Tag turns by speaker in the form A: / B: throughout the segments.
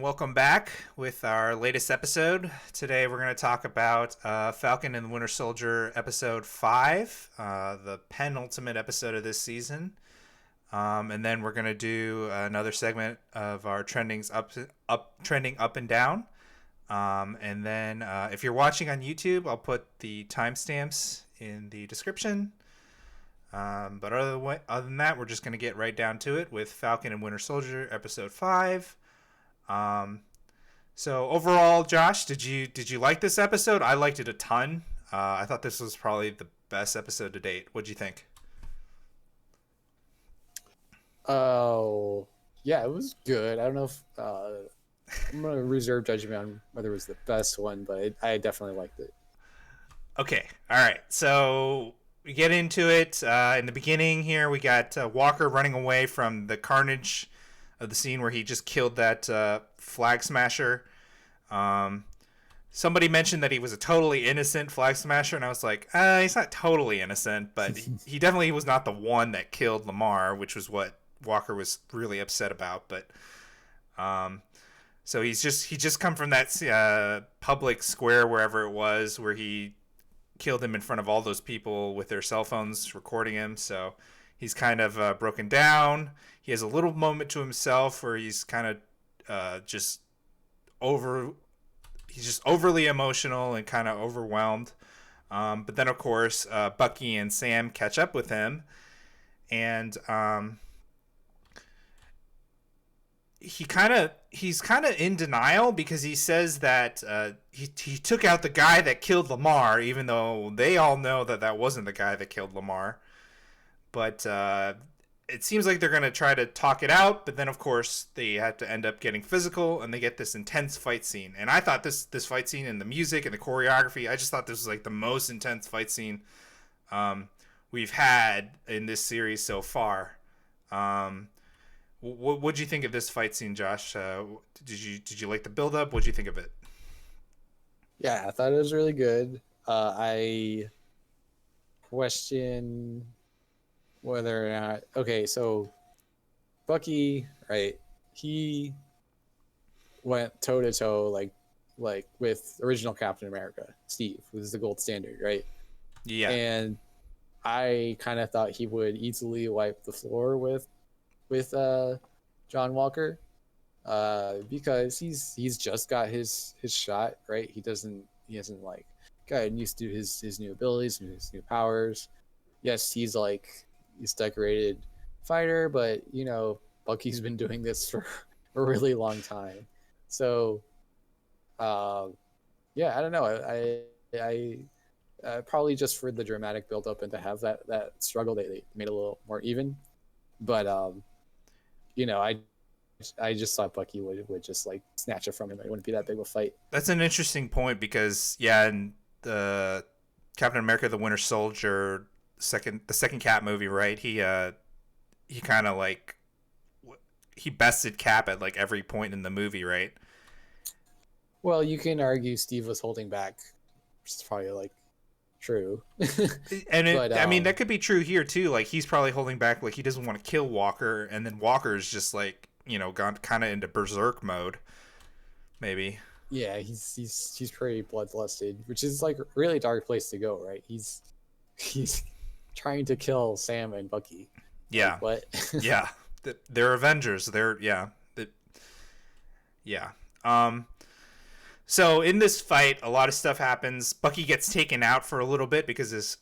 A: welcome back with our latest episode. Today we're going to talk about Falcon and the Winter Soldier episode 5, the penultimate episode of this season. And then we're going to do another segment of our trending up and down. And then if you're watching on YouTube, I'll put the timestamps in the description. But other than that, we're just going to get right down to it with Falcon and Winter Soldier episode 5. So overall, Josh, did you like this episode? I liked it a ton. I thought this was probably the best episode to date. What'd you think?
B: Oh, yeah, it was good. I don't know if I'm gonna reserve judgment on whether it was the best one, but I definitely liked it.
A: Okay, all right. So we get into it. In the beginning here, we got Walker running away from the carnage of the scene where he just killed that flag smasher. Somebody mentioned that he was a totally innocent flag smasher, and I was like, he's not totally innocent, but he definitely was not the one that killed Lamar, which was what Walker was really upset about. But so he just come from that public square, wherever it was, where he killed him in front of all those people with their cell phones recording him. So he's kind of broken down. He has a little moment to himself where he's kind of he's just overly emotional and kind of overwhelmed. But then, of course, Bucky and Sam catch up with him. And he's kind of in denial because he says that he took out the guy that killed Lamar, even though they all know that wasn't the guy that killed Lamar. But it seems like they're going to try to talk it out, but then, of course, they have to end up getting physical, and they get this intense fight scene. And I thought this fight scene and the music and the choreography, I just thought this was like the most intense fight scene we've had in this series so far. What'd you think of this fight scene, Josh? Did you like the build-up? What'd you think of it?
B: Yeah, I thought it was really good. I question whether or not. Okay, so Bucky, right? He went toe to toe like with original Captain America, Steve, who's the gold standard, right?
A: Yeah.
B: And I kind of thought he would easily wipe the floor with John Walker, because he's just got his shot, right? He hasn't like gotten used to his new abilities and his new powers. Yes, he's decorated fighter, but Bucky's been doing this for a really long time. So yeah, I don't know. I probably just for the dramatic build up and to have that struggle, they made it a little more even. But I just thought Bucky would just like snatch it from him. It wouldn't be that big of a fight.
A: That's an interesting point because, yeah, in the Captain America: The Winter Soldier the second Cap movie, right? He kind of like he bested Cap at like every point in the movie, right?
B: Well, you can argue Steve was holding back, which is probably like true.
A: And
B: But
A: I mean, that could be true here too. Like he's probably holding back, like he doesn't want to kill Walker, and then Walker's just like gone kind of into berserk mode, maybe.
B: yeah, he's pretty bloodlusted, which is like a really dark place to go, right? He's trying to kill Sam and Bucky.
A: Yeah.
B: Like, what?
A: Yeah. They're Avengers. Yeah. So in this fight, a lot of stuff happens. Bucky gets taken out for a little bit because his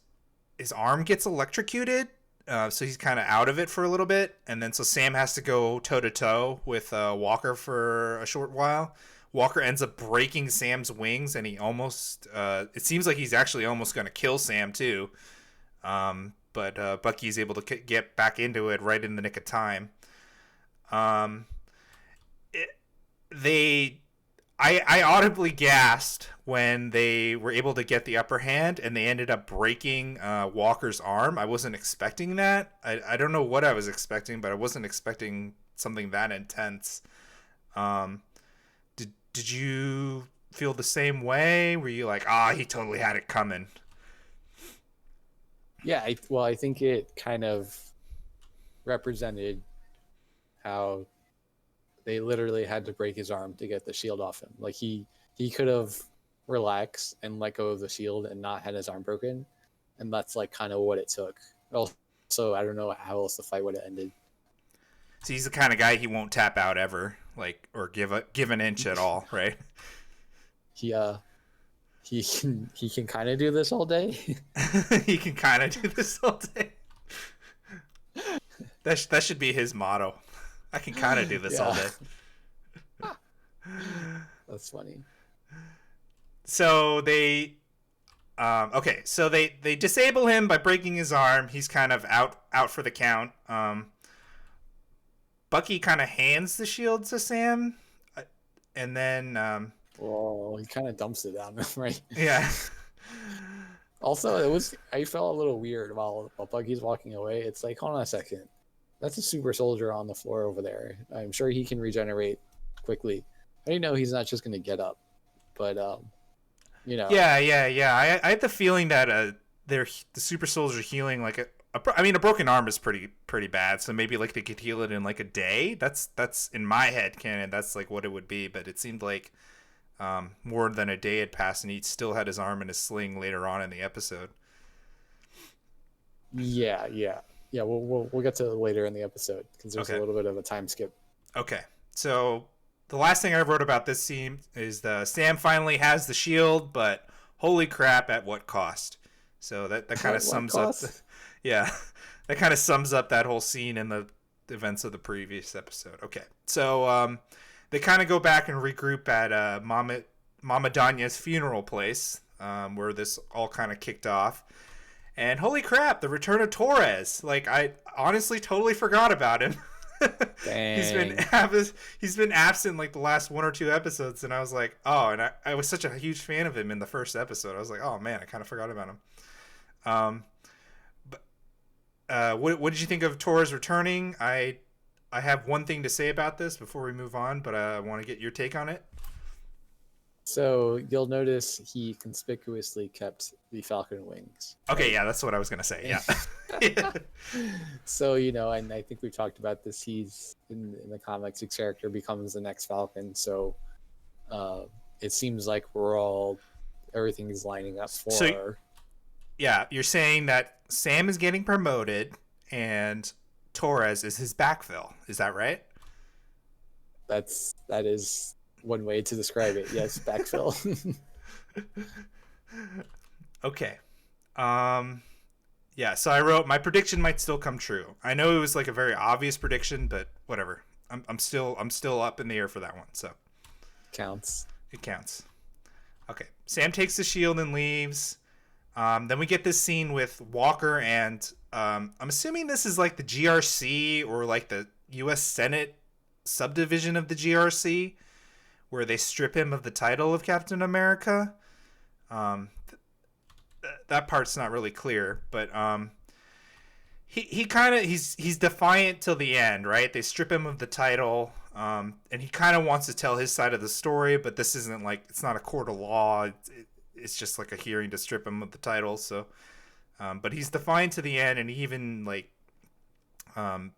A: arm gets electrocuted. So he's kind of out of it for a little bit. And then so Sam has to go toe-to-toe with Walker for a short while. Walker ends up breaking Sam's wings, and he almost... it seems like he's actually almost going to kill Sam, too. But Bucky's able to get back into it right in the nick of time. I audibly gasped when they were able to get the upper hand and they ended up breaking Walker's arm. I wasn't expecting that. I don't know what I was expecting, but I wasn't expecting something that intense. Did you feel the same way? Were you like, he totally had it coming?
B: Yeah, I think it kind of represented how they literally had to break his arm to get the shield off him. Like he could have relaxed and let go of the shield and not had his arm broken, and that's like kind of what it took. Also, I don't know how else the fight would have ended.
A: So he's the kind of guy he won't tap out ever, like, or give an inch at all, right?
B: He can kind of do this all day.
A: He can kind of do this all day. That should be his motto. I can kind of do this all day.
B: That's funny.
A: So they so they disable him by breaking his arm. He's kind of out for the count. Bucky kind of hands the shield to Sam, and then
B: well, he kind of dumps it down, right?
A: Yeah.
B: Also, I felt a little weird while Bucky's walking away. It's like, hold on a second, that's a super soldier on the floor over there. I'm sure he can regenerate quickly. I didn't know he's not just gonna get up, but you know.
A: Yeah. I had the feeling that the super soldier healing like a broken arm is pretty bad. So maybe like they could heal it in like a day. That's in my head canon. That's like what it would be. But it seemed like more than a day had passed, and he still had his arm in a sling later on in the episode.
B: Yeah. We'll get to it later in the episode because there's a little bit of a time skip.
A: Okay, so the last thing I wrote about this scene is Sam finally has the shield, but holy crap, at what cost? So that kind of sums up. That kind of sums up that whole scene in the events of the previous episode. Okay, so they kind of go back and regroup at Mama Danya's funeral place, where this all kind of kicked off. And holy crap, the return of Torres! Like, I honestly totally forgot about him. He's been absent like the last one or two episodes, and I was like, oh, and I was such a huge fan of him in the first episode. I was like, oh man, I kind of forgot about him. What did you think of Torres returning? I have one thing to say about this before we move on, but I want to get your take on it.
B: So you'll notice he conspicuously kept the Falcon wings.
A: Okay, yeah, that's what I was gonna say. Yeah.
B: So and I think we've talked about this. He's in the comics, his character becomes the next Falcon. So it seems like everything is lining up for.
A: So, yeah, you're saying that Sam is getting promoted and Torres is his backfill. Is that right?
B: That is one way to describe it. Yes, backfill.
A: Okay. Yeah, so I wrote my prediction might still come true. I know it was like a very obvious prediction, but whatever. I'm still up in the air for that one. So
B: counts.
A: It counts. Okay. Sam takes the shield and leaves. Then we get this scene with Walker and I'm assuming this is like the GRC or like the U.S. Senate subdivision of the GRC, where they strip him of the title of Captain America. That part's not really clear, but he's defiant till the end, right? They strip him of the title, and he kind of wants to tell his side of the story, but this isn't like, it's not a court of law. It's just like a hearing to strip him of the title. So, but he's defiant to the end, and he even like kind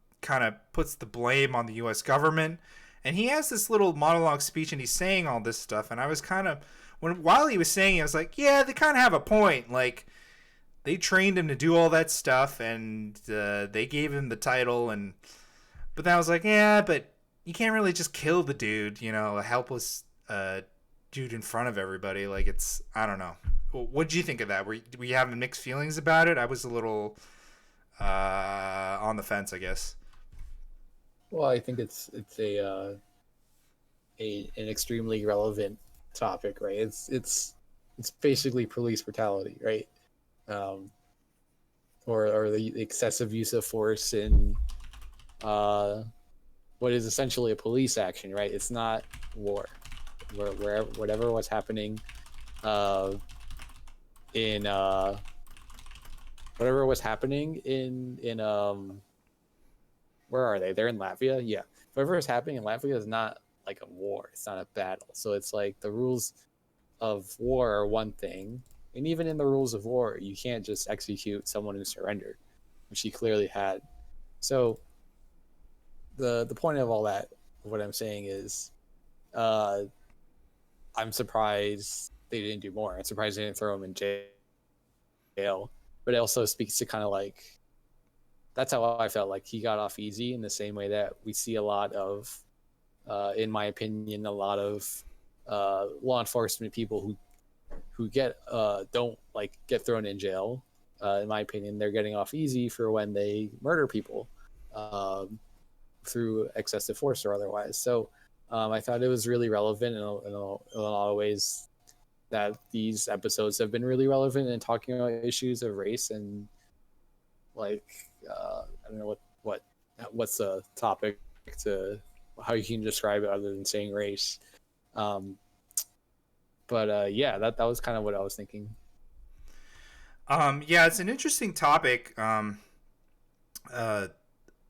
A: of puts the blame on the U.S. government. And he has this little monologue speech, and he's saying all this stuff. And I was kind of, while he was saying it, I was like, yeah, they kind of have a point. Like, they trained him to do all that stuff, and they gave him the title. But then I was like, yeah, but you can't really just kill the dude, a helpless dude in front of everybody. Like, it's, I don't know. What did you think of that? Were you having mixed feelings about it? I was a little on the fence, I guess.
B: Well, I think it's an extremely relevant topic, right? It's basically police brutality, right? Or the excessive use of force in what is essentially a police action, right? It's not war. Whatever was happening in where are they? They're in Latvia? Yeah. Whatever is happening in Latvia is not like a war. It's not a battle. So it's like the rules of war are one thing. And even in the rules of war, you can't just execute someone who surrendered, which he clearly had. So the point of all that, what I'm saying is, uh, I'm surprised they didn't do more. I'm surprised they didn't throw him in jail. But it also speaks to kind of like that's how I felt like he got off easy in the same way that we see a lot of, in my opinion, a lot of law enforcement people who get don't like get thrown in jail. In my opinion, they're getting off easy for when they murder people um, through excessive force or otherwise. So I thought it was really relevant in a lot of ways that these episodes have been really relevant in talking about issues of race and like I don't know what's the topic to how you can describe it other than saying race. Um, but yeah, that was kind of what I was thinking.
A: Yeah, it's an interesting topic. Uh,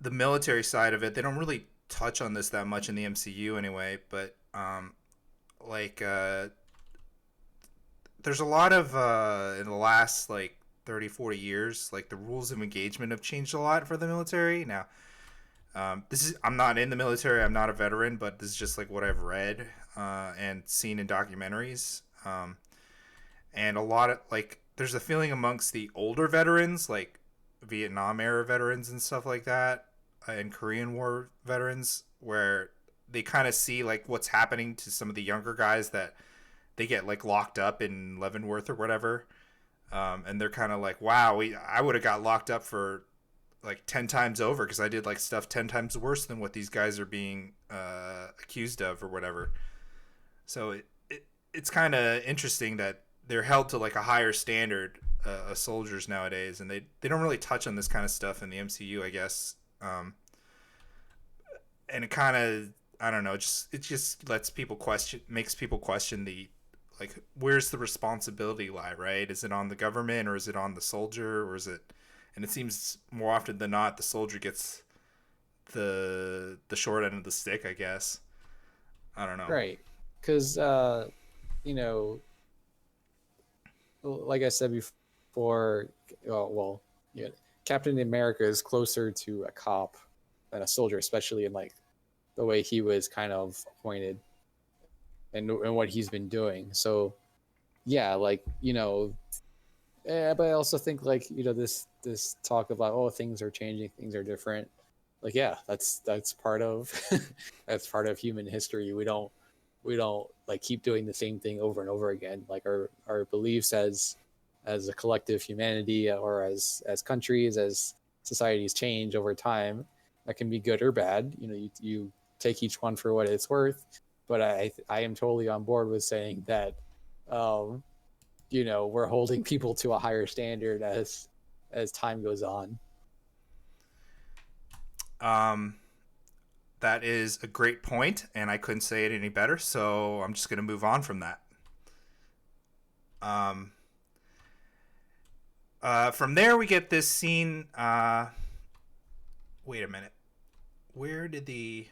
A: the military side of it, they don't really touch on this that much in the MCU anyway. But like, there's a lot of in the last like 30, 40 years, like the rules of engagement have changed a lot for the military. Now, this is I'm not in the military. I'm not a veteran, but this is just like what I've read and seen in documentaries. And a lot of like there's a feeling amongst the older veterans, like Vietnam era veterans and stuff like that, and Korean War veterans, where they kind of see like what's happening to some of the younger guys that they get like locked up in Leavenworth or whatever, and they're kind of like, wow, I would have got locked up for like 10 times over because I did like stuff 10 times worse than what these guys are being accused of or whatever. So it's kind of interesting that they're held to like a higher standard of soldiers nowadays, and they don't really touch on this kind of stuff in the MCU, I guess. And it kind of I don't know, it just lets people question, makes people question the like where's the responsibility lie, right? Is it on the government or is it on the soldier or is it? And it seems more often than not the soldier gets the short end of the stick, I guess. I don't know.
B: Right, because you know, like I said before, well, yeah, Captain America is closer to a cop than a soldier, especially in like the way he was kind of appointed and what he's been doing. So yeah, like but I also think like this talk about oh things are changing, things are different. Like yeah, that's part of that's part of human history. We don't like keep doing the same thing over and over again. Like our beliefs as a collective humanity or as countries as societies change over time. That can be good or bad. You take each one for what it's worth. But I am totally on board with saying that um, we're holding people to a higher standard as time goes on.
A: Um, that is a great point, and I couldn't say it any better. So I'm just gonna move on from that. Um, from there we get this scene. Wait a minute. Where did the?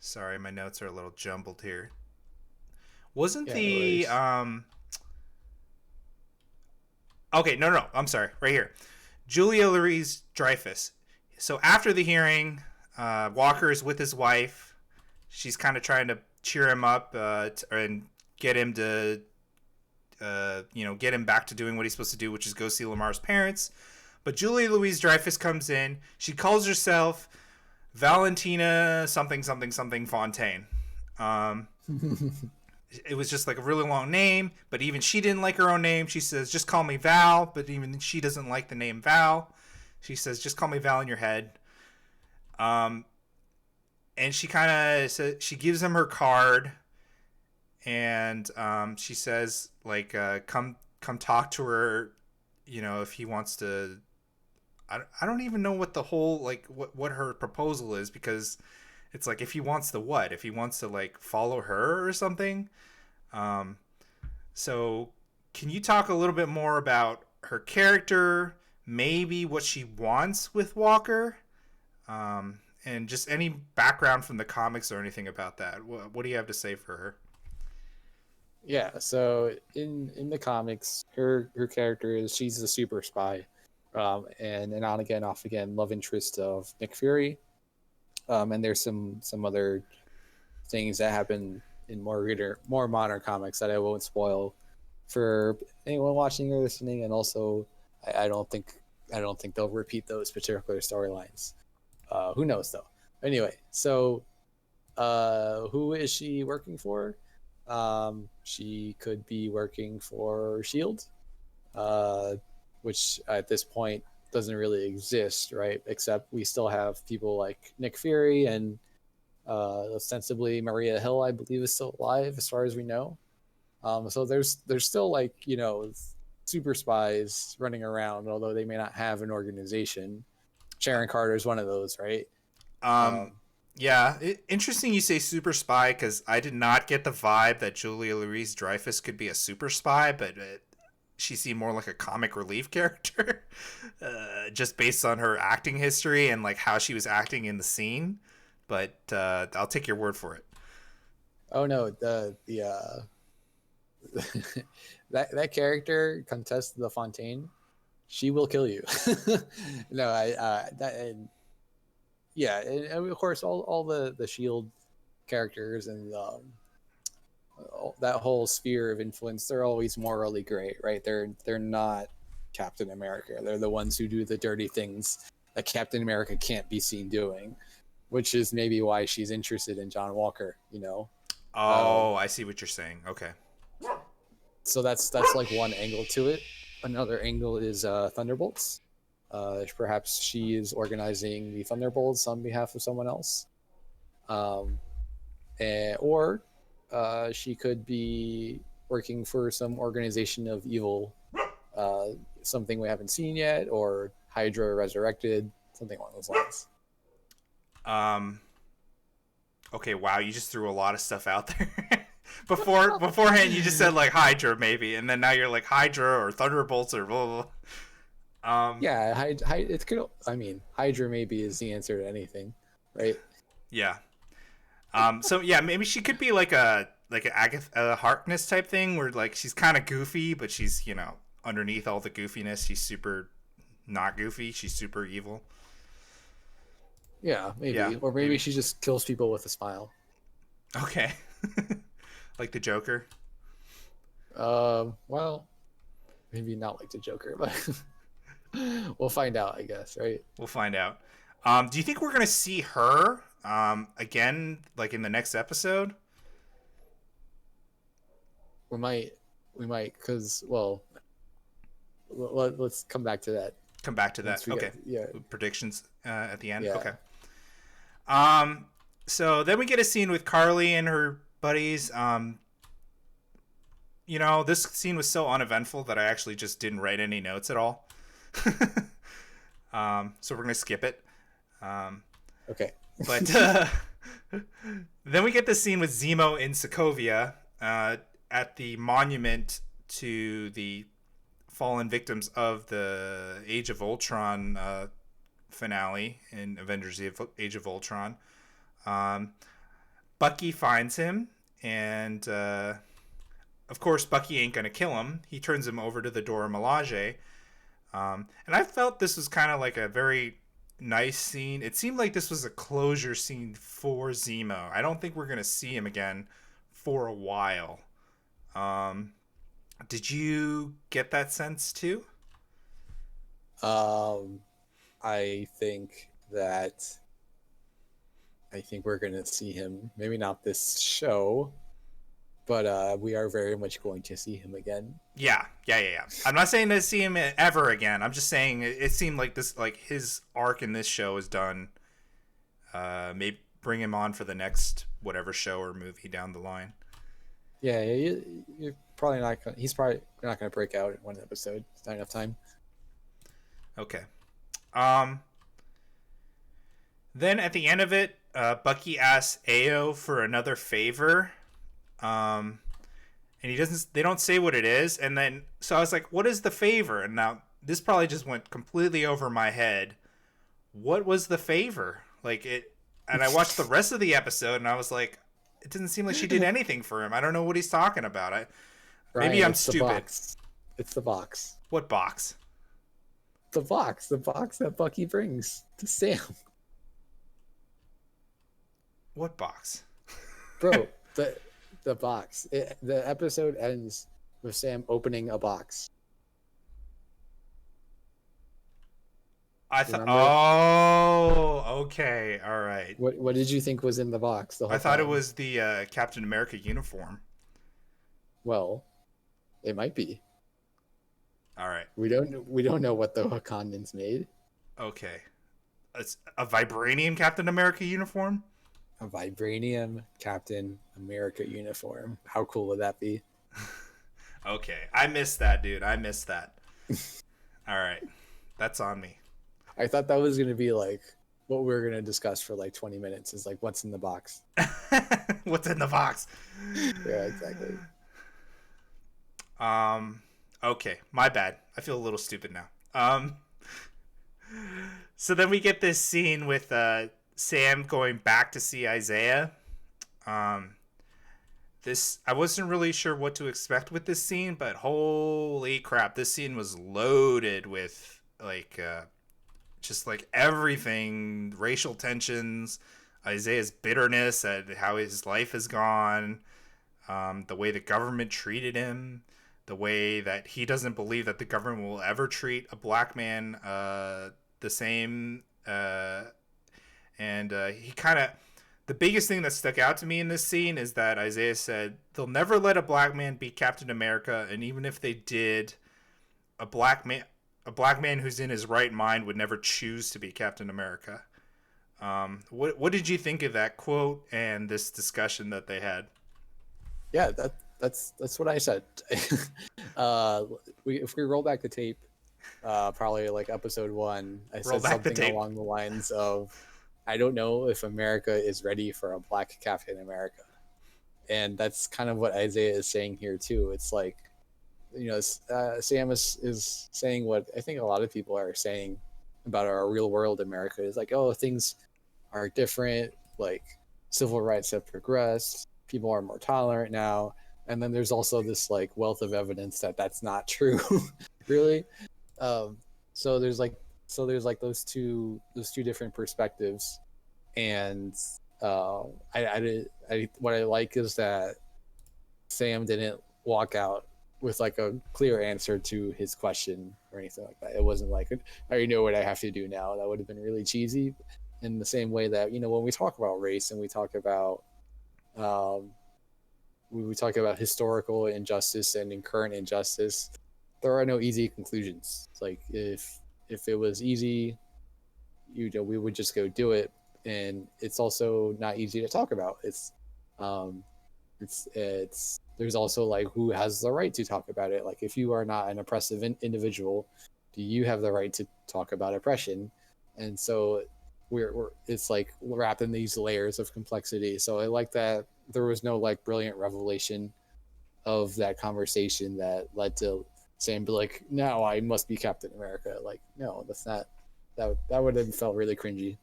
A: Sorry, my notes are a little jumbled here. Wasn't
B: Yeah, no
A: the
B: worries.
A: Okay, no, I'm sorry. Right here. Julia Louise Dreyfus. So after the hearing, Walker is with his wife. She's kind of trying to cheer him up and get him to, get him back to doing what he's supposed to do, which is go see Lamar's parents. But Julia Louise Dreyfus comes in. She calls herself Valentina something something something Fontaine. Um, it was just like a really long name, but even she didn't like her own name. She says, just call me Val, but even she doesn't like the name Val. She says, just call me Val in your head. Um, and she kind of says, she gives him her card, and she says, like, come talk to her, if he wants to. I don't even know what the whole, like, what her proposal is, because it's like, if he wants to what? If he wants to, like, follow her or something? Um, so, can you talk a little bit more about her character, maybe what she wants with Walker, and just any background from the comics or anything about that? What do you have to say for her?
B: Yeah, so in the comics, her character is she's a super spy. and on again, off again, love interest of Nick Fury. And there's some other things that happen in more modern comics that I won't spoil for anyone watching or listening. And also, I don't think they'll repeat those particular storylines. Who knows though? Anyway, so who is she working for? She could be working for Shield, uh, which at this point doesn't really exist, right? Except we still have people like Nick Fury and ostensibly Maria Hill, I believe, is still alive as far as we know. So there's still like super spies running around, although they may not have an organization. Sharon Carter is one of those, right?
A: Um, yeah, interesting you say super spy because I did not get the vibe that Julia Louis-Dreyfus could be a super spy, but she seemed more like a comic relief character, just based on her acting history and like how she was acting in the scene. But I'll take your word for it.
B: Oh no, the that character, Comtesse de Fontaine, she will kill you. No, I that and yeah, and of course all the Shield characters and that whole sphere of influence, they're always morally gray, right? They're not Captain America. They're the ones who do the dirty things that Captain America can't be seen doing, which is maybe why she's interested in John Walker.
A: Oh, I see what you're saying. Okay.
B: So that's like one angle to it. Another angle is Thunderbolts. Perhaps she is organizing the Thunderbolts on behalf of someone else, or she could be working for some organization of evil, something we haven't seen yet, or Hydra resurrected, something along those lines.
A: Okay, wow, you just threw a lot of stuff out there. Beforehand, you just said like Hydra maybe, and then now you're like Hydra or Thunderbolts or blah blah. Blah.
B: Yeah, it could. I mean, Hydra maybe is the answer to anything, right?
A: Yeah. So yeah, maybe she could be like a Agatha Harkness type thing, where like she's kind of goofy, but she's underneath all the goofiness, she's super not goofy. She's super evil.
B: Yeah, maybe,
A: Yeah,
B: or maybe she just kills people with a smile.
A: Okay. Like the Joker.
B: Well, maybe not like the Joker, but we'll find out, I guess, right?
A: We'll find out. Do you think we're gonna see her again, like in the next episode?
B: We might, because let's come back to that.
A: Come back to that. Okay.
B: Yeah.
A: Predictions at the end.
B: Yeah.
A: Okay. So then we get a scene with Carly and her buddies. This scene was so uneventful that I actually just didn't write any notes at all. So we're gonna skip it.
B: Okay.
A: But then we get the scene with Zemo in Sokovia at the monument to the fallen victims of the Age of Ultron finale in Avengers Age of Ultron. Bucky finds him, and of course Bucky ain't gonna kill him. He turns him over to the Dora Milaje. And I felt this was kind of like a very nice scene. It seemed like this was a closure scene for Zemo. I don't think we're gonna see him again for a while. Did you get that sense too?
B: I think we're gonna see him. Maybe not this show, but we are very much going to see him again.
A: Yeah. I'm not saying to see him ever again. I'm just saying it seemed like this, like his arc in this show is done. Maybe bring him on for the next whatever show or movie down the line.
B: Yeah, you're probably not. He's probably not going to break out in one episode. It's not enough time.
A: Okay. Then at the end of it, Bucky asks Ao for another favor. And he doesn't. They don't say what it is. And then so I was like, "What is the favor?" And now this probably just went completely over my head. What was the favor? Like it. And I watched the rest of the episode, and I was like, it didn't seem like she did anything for him. I don't know what he's talking about. Maybe I'm stupid.
B: It's the box.
A: What box?
B: the box that Bucky brings to Sam.
A: What box?
B: Bro, the box. The episode ends with Sam opening a box.
A: I thought.
B: Remember?
A: Oh, okay, all right.
B: What did you think was in the box the
A: I
B: whole
A: thought it
B: time?
A: was the Captain America uniform.
B: Well, it might be.
A: All right.
B: We don't know what the Wakandans made.
A: Okay. It's a vibranium Captain America uniform.
B: A vibranium Captain America uniform. How cool would that be?
A: Okay, I missed that, dude. I missed that. All right, that's on me.
B: I thought that was gonna be like what we were gonna discuss for like 20 minutes is like what's in the box.
A: What's in the box?
B: Yeah, exactly.
A: Um. Okay, my bad. I feel a little stupid now. So then we get this scene with Sam going back to see Isaiah. Um. This I wasn't really sure what to expect with this scene, but holy crap, this scene was loaded with like just like everything, racial tensions, Isaiah's bitterness at how his life has gone, the way the government treated him, the way that he doesn't believe that the government will ever treat a black man the same. And he kind of, the biggest thing that stuck out to me in this scene is that Isaiah said they'll never let a black man be Captain America, and even if they did, a black man a black man who's in his right mind would never choose to be Captain America. What did you think of that quote and this discussion that they had?
B: Yeah, that's what I said. uh, if we roll back the tape, probably like episode 1, I
A: Roll
B: said
A: back the
B: something
A: tape.
B: along the lines of, "I don't know if America is ready for a black Captain America," and that's kind of what Isaiah is saying here too. It's like, Sam is saying what I think a lot of people are saying about our real world America is like, oh, things are different, like civil rights have progressed, people are more tolerant now, and then there's also this like wealth of evidence that that's not true, really. Um, so there's like those two different perspectives, and what I like is that Sam didn't walk out with like a clear answer to his question or anything like that. It wasn't like, I already know what I have to do now. That would have been really cheesy. In the same way that, when we talk about race and um, we talk about historical injustice and current injustice, there are no easy conclusions. It's like if it was easy, we would just go do it, and it's also not easy to talk about. Um, it's there's also like who has the right to talk about it. Like if you are not an oppressive individual, do you have the right to talk about oppression? And so we're it's like wrapped in these layers of complexity. So I like that there was no like brilliant revelation of that conversation that led to Sam be like, "No, I must be Captain America." Like, no, that's not. That would have felt really cringy.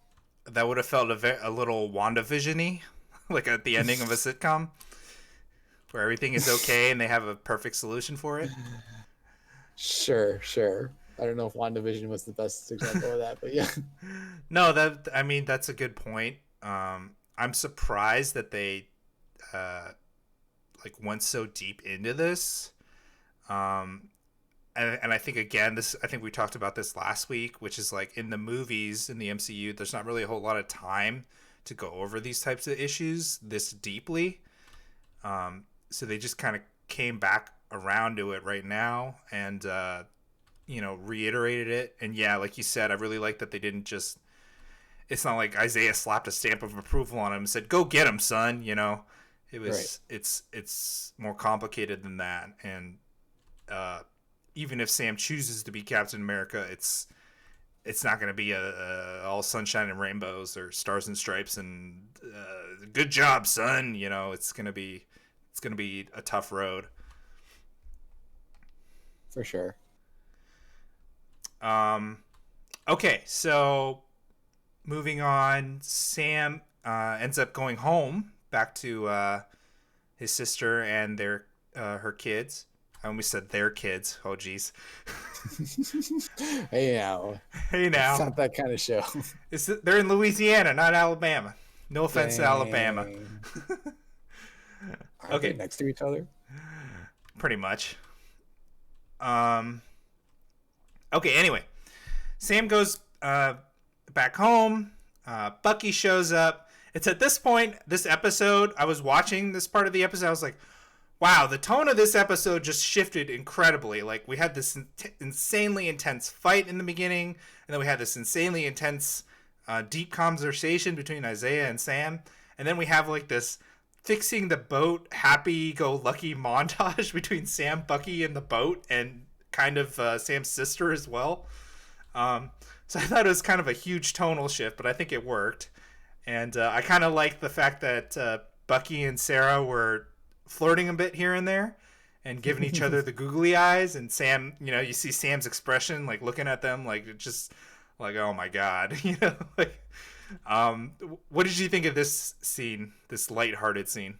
A: That would have felt a little WandaVision-y, like at the ending of a sitcom, where everything is okay and they have a perfect solution for it.
B: Sure. I don't know if WandaVision was the best example of that, but yeah.
A: No, that I mean that's a good point. I'm surprised that they uh, like went so deep into this. Um, and I think again, this I think we talked about this last week, which is like in the movies in the MCU, there's not really a whole lot of time to go over these types of issues this deeply. So they just kind of came back around to it right now and reiterated it. And yeah, like you said, I really like that they didn't just. It's not like Isaiah slapped a stamp of approval on him and said, "Go get him, son." It
B: Right.
A: was it's more complicated than that. And even if Sam chooses to be Captain America, it's not going to be a all sunshine and rainbows or stars and stripes and good job, son. It's gonna be a tough road.
B: For sure.
A: Um, okay, so moving on, Sam ends up going home back to his sister and her kids. I almost said their kids. Oh, geez.
B: Hey now,
A: Hey,
B: it's
A: now.
B: not that kind of show.
A: They're in Louisiana, not Alabama. No offense to Alabama.
B: Dang. Aren't they
A: Okay,
B: next to each other?
A: pretty much. Um. Okay. Anyway, Sam goes back home. Bucky shows up. It's at this point, this episode, I was watching this part of the episode. I was like, wow, the tone of this episode just shifted incredibly. Like, we had this insanely intense fight in the beginning, and then we had this insanely intense, deep conversation between Isaiah and Sam. And then we have, like, this fixing the boat, happy go lucky montage between Sam, Bucky, and the boat, and kind of Sam's sister as well. So I thought it was kind of a huge tonal shift, but I think it worked. And I kind of liked the fact that Bucky and Sarah were flirting a bit here and there and giving each other the googly eyes. And Sam, you see Sam's expression, like looking at them, like just like, oh my God, like, what did you think of this scene, this lighthearted scene?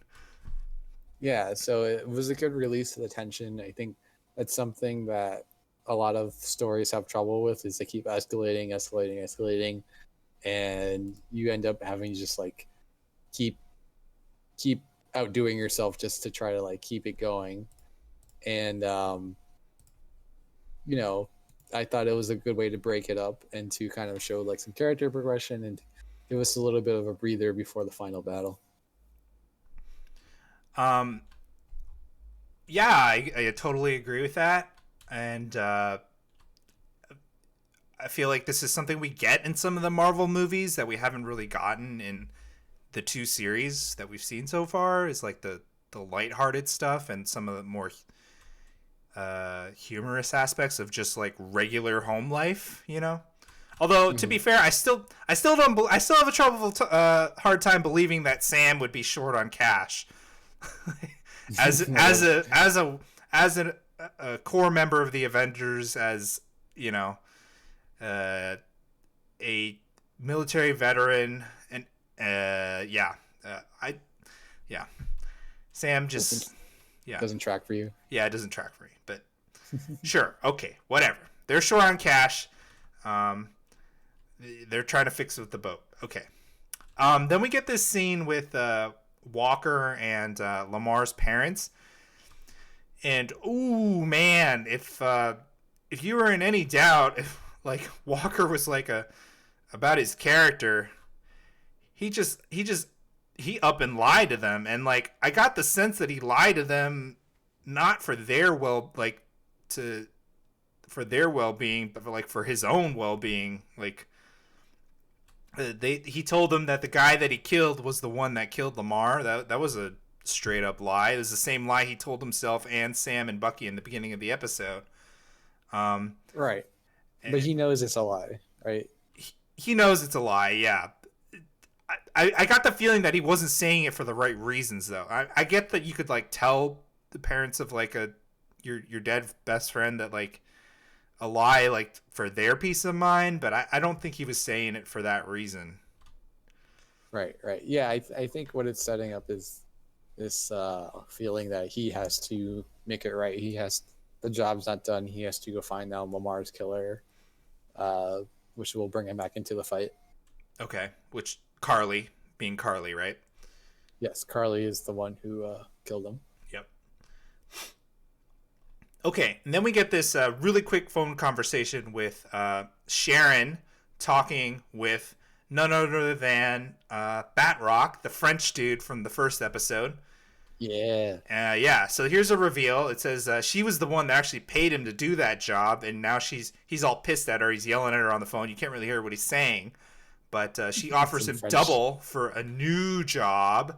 B: Yeah, so it was a good release of the tension. I think that's something that a lot of stories have trouble with is they keep escalating, and you end up having to just like keep outdoing yourself just to try to like keep it going. And I thought it was a good way to break it up and to kind of show like some character progression and give us a little bit of a breather before the final battle.
A: Um, yeah, I totally agree with that. And I feel like this is something we get in some of the Marvel movies that we haven't really gotten in the two series that we've seen so far. Is like the lighthearted stuff and some of the more humorous aspects of just like regular home life. Although to be fair, I still don't I still have a hard time believing that Sam would be short on cash as a core member of the Avengers, as uh, a military veteran, and I yeah, Sam
B: Doesn't
A: just yeah
B: doesn't track for you.
A: yeah it doesn't track for me, but sure, okay, whatever. They're short on cash. Um, they're trying to fix it with the boat. Okay. Then we get this scene with Walker and Lamar's parents. And ooh man, if you were in any doubt if like Walker was like about his character, he up and lied to them, and like I got the sense that he lied to them not for their for their well-being, but like for his own well-being. Like he told them that the guy that he killed was the one that killed Lamar. That was a straight up lie. It was the same lie he told himself and Sam and Bucky in the beginning of the episode.
B: Right. But he knows it's a lie, right?
A: He knows it's a lie, yeah. I got the feeling that he wasn't saying it for the right reasons, though. I get that you could like tell the parents of like your dead best friend that like a lie like for their peace of mind, but I don't think he was saying it for that reason.
B: Right. Yeah, I think what it's setting up is this feeling that he has to make it right. The job's not done. He has to go find out Lamar's killer, which will bring him back into the fight.
A: Okay, which Carly, being Carly, right?
B: Yes, Carly is the one who killed him.
A: Yep. Okay, and then we get this really quick phone conversation with Sharon talking with none other than Batroc, the French dude from the first episode.
B: Yeah.
A: So here's a reveal. It says she was the one that actually paid him to do that job, and now he's all pissed at her. He's yelling at her on the phone. You can't really hear what he's saying, but she offers him
B: French.
A: double for a new job,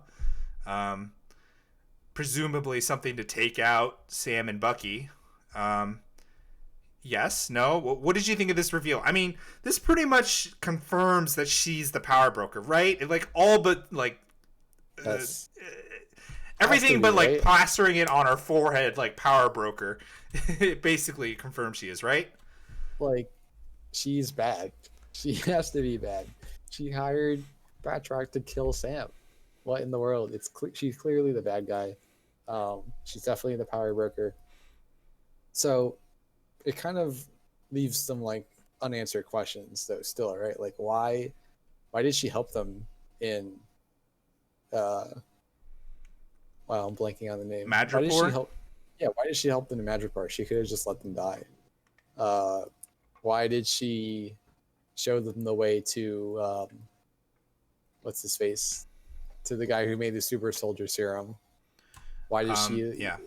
A: presumably something to take out Sam and Bucky. Yes, no. What did you think of this reveal? I mean, this pretty much confirms that she's the power broker, right? It, like all but like.
B: That's
A: Everything but like
B: right?
A: plastering it on her forehead like power broker. It basically confirms she is, right?
B: like she's bad. She has to be bad. She hired Batroc to kill Sam. What in the world? She's clearly the bad guy. She's definitely the power broker. So it kind of leaves some like unanswered questions though still, right? Like why did she help them in uh wow, I'm blanking on the name. Why did she
A: Madripoor.
B: help yeah, why did she help them in Madripoor? She could have just let them die. Uh why did she show them the way to what's his face? To the guy who made the super soldier serum. Why did she
A: Yeah.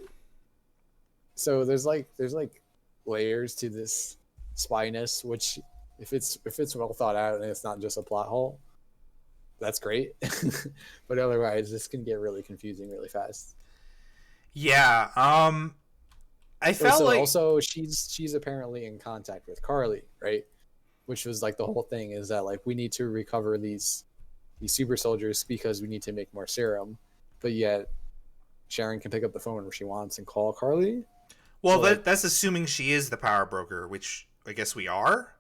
B: so there's like layers to this spyness, which if it's well thought out and it's not just a plot hole, that's great. But otherwise, this can get really confusing really fast.
A: Yeah. I
B: Oh,
A: felt
B: so
A: like
B: also she's apparently in contact with Carly, right? Which was like the whole thing is that like we need to recover these super soldiers because we need to make more serum, but yet Sharon can pick up the phone whenever she wants and call Carly.
A: well
B: So like
A: that's assuming she is the power broker, which I guess we are.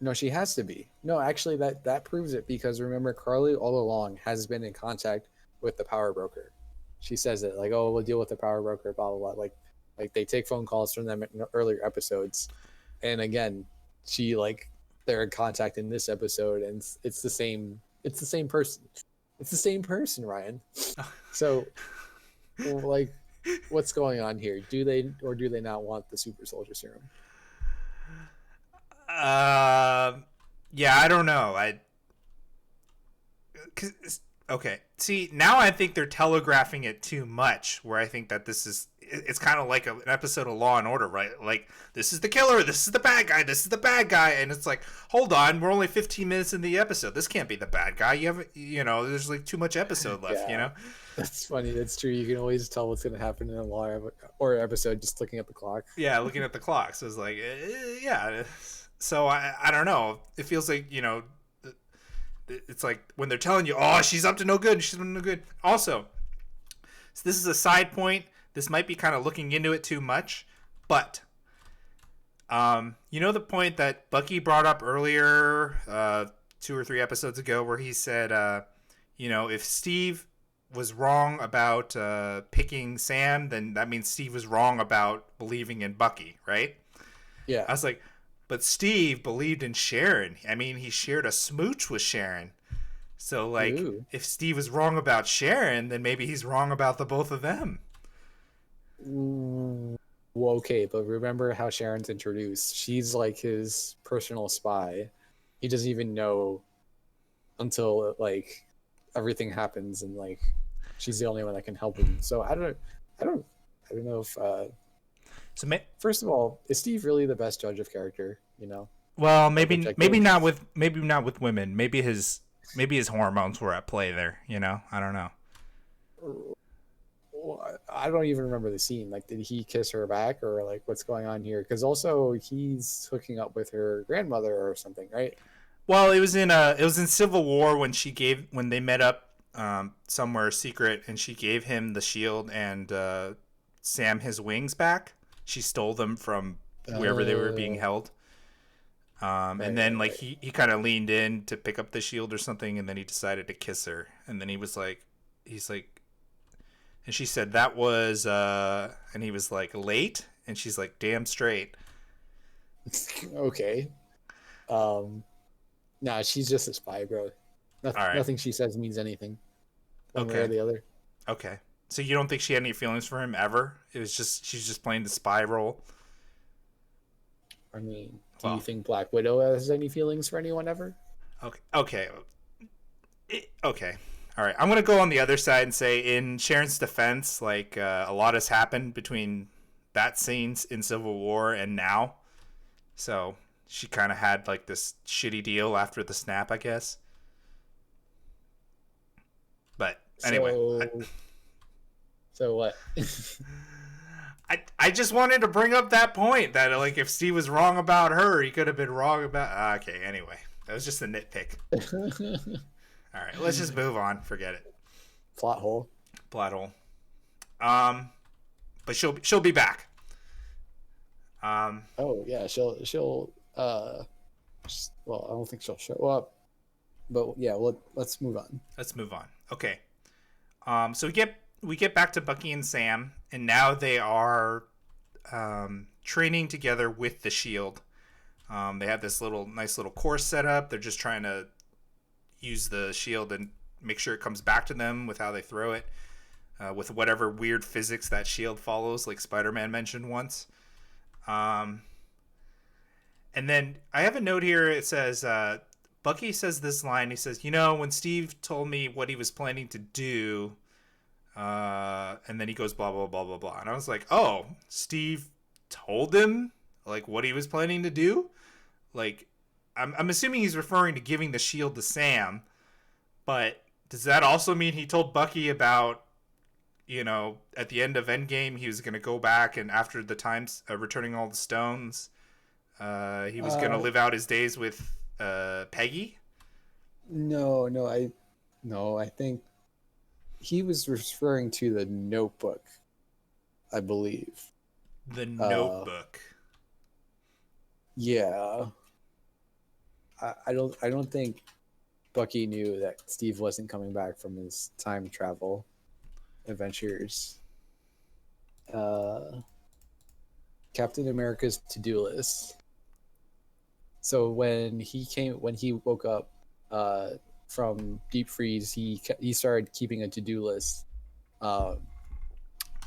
B: no, she has to be. No, actually, that proves it because remember, Carly all along has been in contact with the power broker. She says it like, "Oh, we'll deal with the power broker." Blah blah blah. Like they take phone calls from them in earlier episodes, and again, she like they're in contact in this episode, and it's the same. It's the same person. It's the same person, Ryan. So, like, what's going on here? Do they or do they not want the super soldier serum?
A: Uh, yeah, I don't know. I 'cause- okay. See, now I think they're telegraphing it too much. Where I think that this is, it's kind of like an episode of Law and Order, right? Like this is the killer, this is the bad guy, this is the bad guy, and it's like, hold on, we're only 15 minutes in the episode. This can't be the bad guy. You have, there's like too much episode left.
B: Yeah. That's funny. That's true. You can always tell what's going to happen in a live or episode just looking at the clock.
A: Yeah, looking at the clock. So it's like, yeah. So I don't know. It feels like, it's like when they're telling you, oh, she's up to no good. She's up to no good. Also, so this is a side point. This might be kind of looking into it too much, but the point that Bucky brought up earlier, 2 or 3 episodes ago, where he said, if Steve was wrong about picking Sam, then that means Steve was wrong about believing in Bucky, right?
B: Yeah.
A: I was like, but Steve believed in Sharon. I mean, he shared a smooch with Sharon. So, like,
B: Ooh.
A: if Steve was wrong about Sharon, then maybe he's wrong about the both of them.
B: Ooh. Well, okay, but remember how Sharon's introduced. She's like his personal spy. He doesn't even know until like everything happens and like she's the only one that can help him. So I don't I don't know if
A: So,
B: first of all, is Steve really the best judge of character,
A: well,
B: like
A: maybe
B: objective?
A: not with women. Maybe his hormones were at play there. I don't know.
B: I don't even remember the scene. Like, did he kiss her back or like what's going on here? Because also he's hooking up with her grandmother or something, right?
A: Well, it was in Civil War when they met up somewhere secret, and she gave him the shield and Sam his wings back. She stole them from wherever they were being
B: Oh,
A: held. And
B: right,
A: then
B: right,
A: like
B: right.
A: he kind of leaned in to pick up the shield or something, and then he decided to kiss her, and then he's like, and she said that was and he was like late, and she's like damn straight.
B: Okay. Um, nah, she's just a spy, bro.
A: All right,
B: Nothing she says means anything, one way or
A: okay,
B: the other.
A: okay. So you don't think she had any feelings for him ever? It was just she's just playing the spy role.
B: I mean, do you
A: Well,
B: think Black Widow has any feelings for anyone ever?
A: okay, okay, okay. All right, I'm gonna go on the other side and say, in Sharon's defense, like a lot has happened between that scenes in Civil War and now. So she kind of had like this shitty deal after the snap, I guess. But anyway, I,
B: So, so what?
A: I just wanted to bring up that point that like if Steve was wrong about her, he could have been wrong about. Okay, anyway, that was just a nitpick. All right, let's just move on. Forget it.
B: Plot hole.
A: Plot hole. Um, but she'll be back. Um,
B: Oh yeah, she'll well, I don't think she'll show up, but yeah, let's move on.
A: let's move on. Okay. So we get back to Bucky and Sam. and now they are training together with the Shield. They have this nice little course set up. They're just trying to use the shield and make sure it comes back to them with how they throw it, with whatever weird physics that shield follows, like Spider-Man mentioned once. And then I have a note here. It says, Bucky says this line. He says, when Steve told me what he was planning to do, and then he goes, blah, blah, blah, blah, blah. And I was like, oh, Steve told him, like, what he was planning to do? Like, I'm assuming he's referring to giving the shield to Sam, but does that also mean he told Bucky about, at the end of Endgame, he was going to go back and after the times returning all the stones, he was going to live out his days with Peggy?
B: No, I think he was referring to the Notebook, I believe.
A: The Notebook.
B: Yeah. I don't think Bucky knew that Steve wasn't coming back from his time travel adventures. Captain America's to-do list. So when he woke up from deep freeze, he started keeping a to-do list.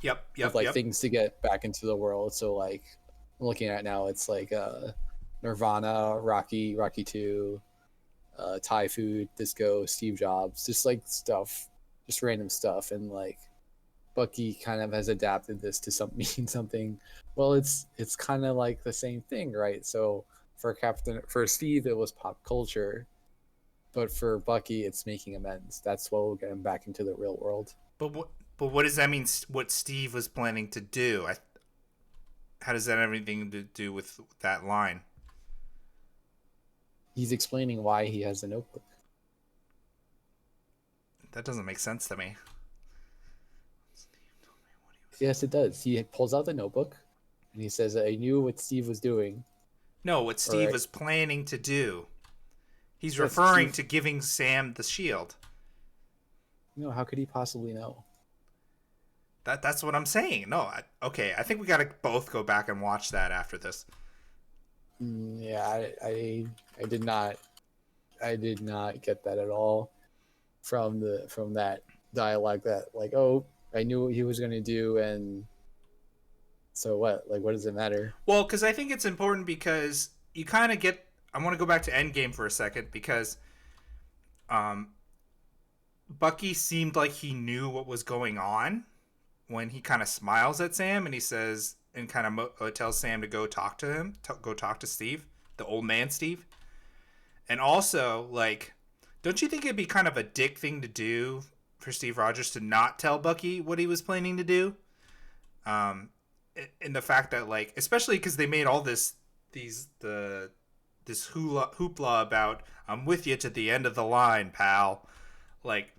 A: Yep.
B: Of things to get back into the world. So like looking at now, it's like Nirvana, Rocky 2, Thai food, disco, Steve Jobs, just like stuff, just random stuff. And like Bucky kind of has adapted this to mean something. Well, it's kind of like the same thing, right? So for Steve, it was pop culture, but for Bucky, it's making amends. That's what will get him back into the real world.
A: But what does that mean? What Steve was planning to do? How does that have anything to do with that line?
B: He's explaining why he has a notebook.
A: That doesn't make sense to me.
B: Yes, it does. He pulls out the notebook and he says, I knew what Steve was doing.
A: No, what Steve was planning to do. He's referring to giving Sam the shield.
B: No, how could he possibly know?
A: That's what I'm saying. No, I think we got to both go back and watch that after this.
B: Yeah, I did not get that at all from that dialogue. That like, oh, I knew what he was going to do, and so what? Like, what does it matter?
A: Well, because I think it's important because you kind of get. I want to go back to Endgame for a second because, Bucky seemed like he knew what was going on when he kind of smiles at Sam and he says and kind of tells Sam to go talk to him, go talk to Steve, the old man Steve. And also, like, don't you think it'd be kind of a dick thing to do for Steve Rogers to not tell Bucky what he was planning to do? In the fact that, like, especially because they made all this hoopla about I'm with you to the end of the line, pal. Like,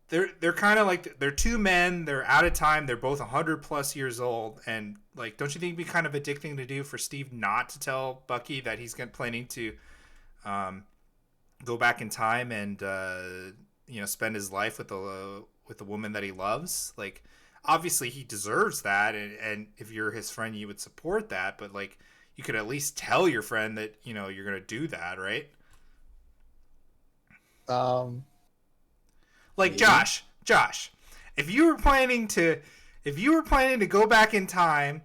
A: they're kind of like they're two men. They're out of time. They're both 100+ years old, and like, don't you think it'd be kind of a dick thing to do for Steve not to tell Bucky that he's planning to go back in time and spend his life with the woman that he loves? Like, obviously he deserves that, and if you're his friend, you would support that. But like, you could at least tell your friend that you're gonna do that, right? Like, Josh, if you were planning to go back in time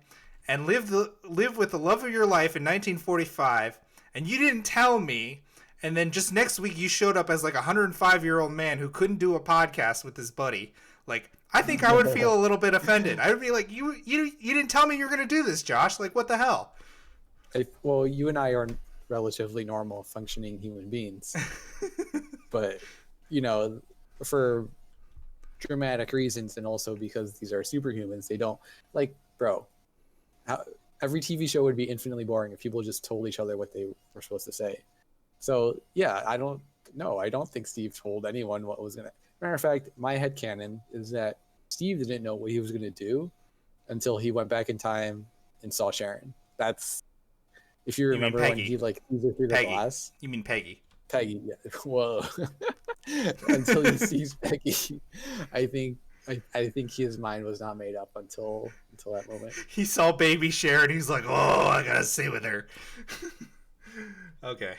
A: and live with the love of your life in 1945, and you didn't tell me, and then just next week you showed up as like a 105-year-old man who couldn't do a podcast with his buddy, like, I think I would feel a little bit offended. I would be like, you didn't tell me you were going to do this, Josh. Like, what the hell?
B: Well, you and I are relatively normal functioning human beings. But, for dramatic reasons and also because these are superhumans, they don't, like, bro, every TV show would be infinitely boring if people just told each other what they were supposed to say. So, yeah, I don't think Steve told anyone what was going to... Matter of fact, my headcanon is that Steve didn't know what he was going to do until he went back in time and saw Sharon. That's... If you remember when he, like, sees her through the glass.
A: You mean Peggy.
B: Peggy, yeah. Whoa. Until he sees Peggy, I think I think his mind was not made up until that moment.
A: He saw Baby Cher and he's like, oh, I gotta stay with her. Okay.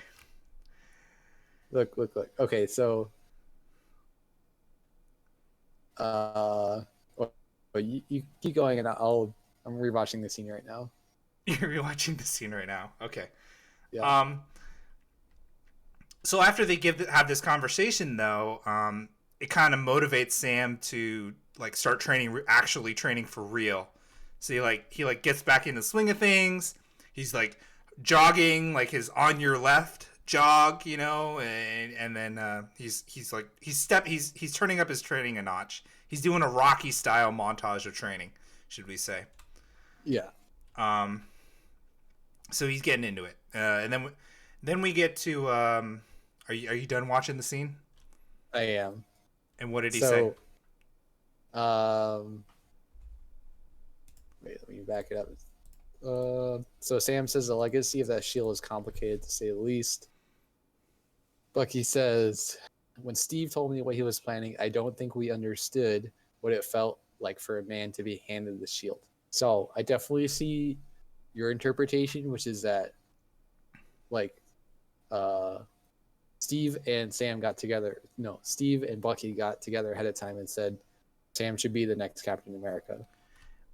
B: Look. Okay, so well, you keep going, and I'm rewatching the scene right now.
A: You're rewatching the scene right now. Okay.
B: Yeah.
A: So after they have this conversation, though, it kind of motivates Sam to like start training, actually training for real. So he gets back in the swing of things. He's like jogging, like his on your left jog, and then he's turning up his training a notch. He's doing a Rocky style montage of training, should we say?
B: Yeah.
A: So he's getting into it, and then we get to. Are you done watching the scene?
B: I am.
A: And what did he say?
B: Wait, let me back it up. So Sam says the legacy of that shield is complicated to say the least. Bucky says, when Steve told me what he was planning, I don't think we understood what it felt like for a man to be handed the shield. So I definitely see your interpretation, which is that like Steve and Sam got together. No, Steve and Bucky got together ahead of time and said Sam should be the next Captain America.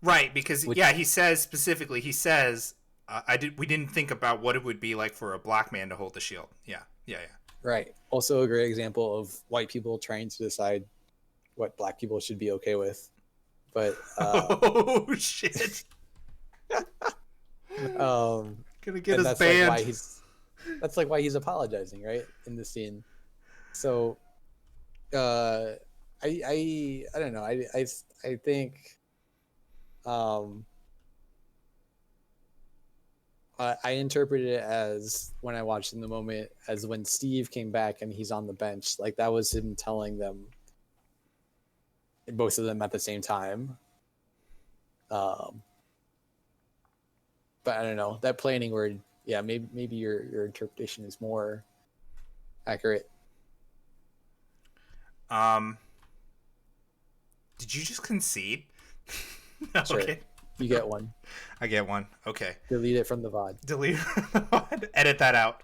A: Right, because he says specifically, we didn't think about what it would be like for a black man to hold the shield. Yeah.
B: Right. Also a great example of white people trying to decide what black people should be okay with. But
A: oh shit.
B: Gonna
A: get us banned.
B: That's like why he's apologizing, right? In the scene. So I don't know. I think I interpreted it as, when I watched in the moment, as when Steve came back and he's on the bench, like that was him telling them, both of them at the same time. But I don't know, that planning word. Yeah, maybe your interpretation is more accurate.
A: Did you just concede? No,
B: sure.
A: Okay.
B: You get one.
A: I get one. Okay.
B: Delete it from the VOD.
A: Delete the VOD. Edit that out.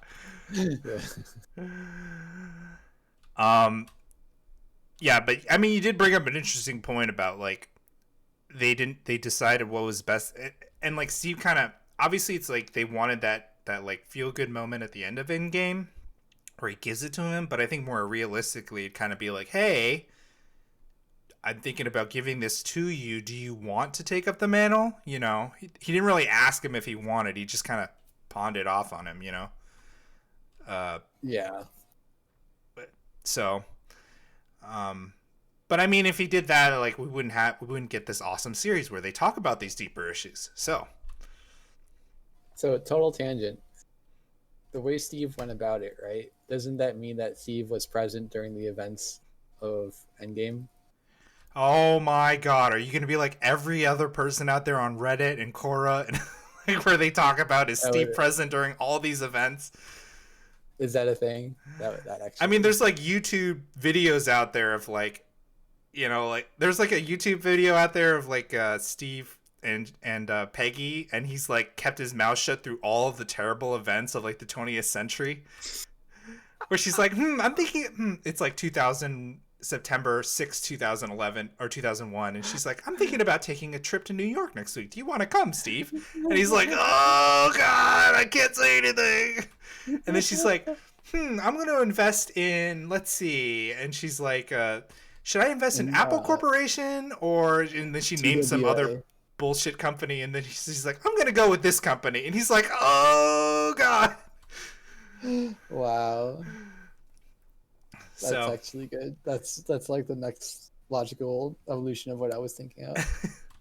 A: Yeah, but I mean, you did bring up an interesting point about like they decided what was best, and like Steve kind of, obviously it's like they wanted that like feel good moment at the end of Endgame where he gives it to him, but I think more realistically it'd kind of be like, hey, I'm thinking about giving this to you. Do you want to take up the mantle? He didn't really ask him if he wanted. He just kind of pawned it off on him,
B: Yeah.
A: So, but I mean, if he did that, like we wouldn't get this awesome series where they talk about these deeper issues. So
B: total tangent. The way Steve went about it, right? Doesn't that mean that Steve was present during the events of Endgame?
A: Oh my God! Are you going to be like every other person out there on Reddit and Quora, and like where they talk about is Steve present during all these events?
B: Is that a thing? That actually.
A: I mean, there's like YouTube videos out there of like, like there's like a YouTube video out there of like Steve and Peggy, and he's like kept his mouth shut through all of the terrible events of like the 20th century. Where she's like, I'm thinking, it's like September 6, 2011 or 2001, and she's like, I'm thinking about taking a trip to New York next week. Do you want to come, Steve? And he's like, oh God, I can't say anything. And then she's like, I'm going to invest in, let's see. And she's like, should I invest in Apple Corporation? And then she named some other bullshit company, and then she's like, I'm going to go with this company. And he's like, oh God.
B: Wow. That's actually good. That's like the next logical evolution of what I was thinking of.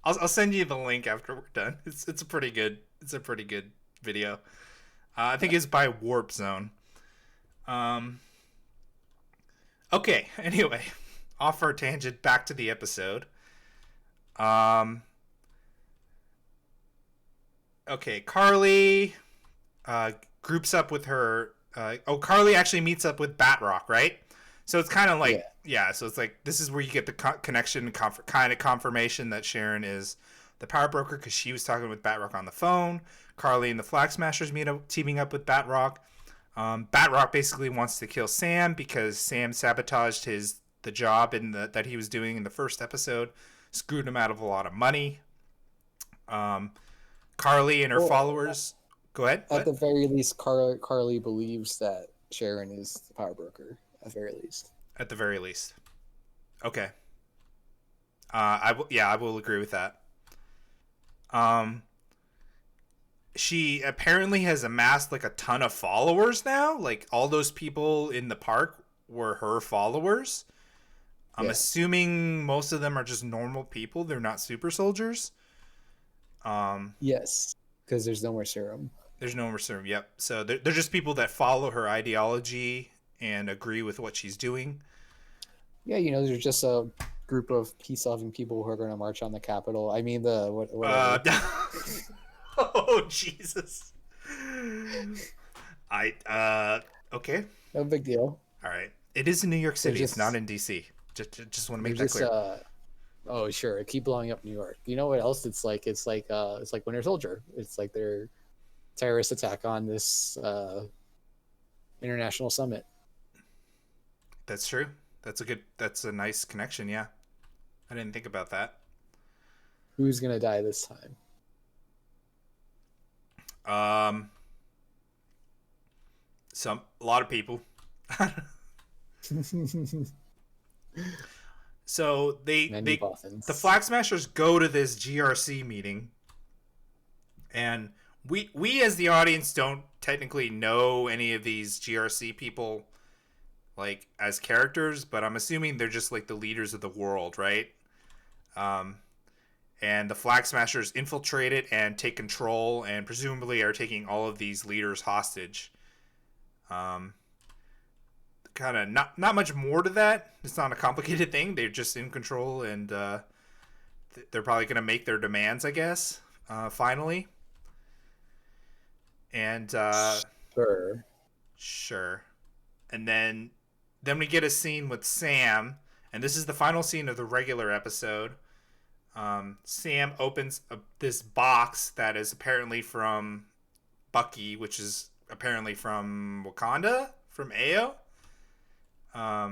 A: I'll send you the link after we're done. It's a pretty good video. I think it's by Warp Zone. Okay. Anyway, off our tangent, back to the episode. Okay, Carly groups up with her. Carly actually meets up with Batroc, right? So it's kind of
B: Yeah.
A: like, yeah. So it's like this is where you get the connection, kind of confirmation that Sharon is the power broker because she was talking with Batroc on the phone. Carly and the Flag Smashers teaming up with Batroc. Batroc basically wants to kill Sam because Sam sabotaged the job that he was doing in the first episode, screwed him out of a lot of money. Um, Carly and her
B: Well,
A: followers. Go ahead.
B: at
A: What?
B: the very least, Carly believes that Sharon is the power broker. At the very least.
A: At the very least. Okay. I will agree with that. Um, she apparently has amassed like a ton of followers now. Like all those people in the park were her followers. I'm
B: Yeah.
A: assuming most of them are just normal people. They're not super soldiers.
B: Yes, because there's no more serum.
A: There's no reserve. Yep. So they're just people that follow her ideology and agree with what she's doing.
B: Yeah, there's just a group of peace-loving people who are going to march on the Capitol. I mean, whatever.
A: Oh Jesus. Okay.
B: No big deal.
A: All right. It is in New York
B: They're
A: City. It's
B: just,
A: not in DC. Just want to
B: they're
A: make that
B: just,
A: clear.
B: oh sure, keep blowing up New York. You know what else? It's like Winter Soldier. It's like their terrorist attack on this international summit.
A: That's true. That's a nice connection, yeah. I didn't think about that.
B: Who's gonna die this time?
A: Um a lot of people. So
B: Many
A: they
B: Bothans.
A: the Flag Smashers go to this GRC meeting, and we as the audience don't technically know any of these GRC people like as characters, but I'm assuming they're just like the leaders of the world, right? Um, and the Flag Smashers infiltrate it and take control, and presumably are taking all of these leaders hostage. Um, Kind of not much more to that. It's not a complicated thing. They're just in control, and they're probably going to make their demands, I guess. Finally, and
B: Sure.
A: sure, and then we get a scene with Sam, and this is the final scene of the regular episode. Sam opens this box that is apparently from Bucky, which is apparently from Wakanda, from Ao.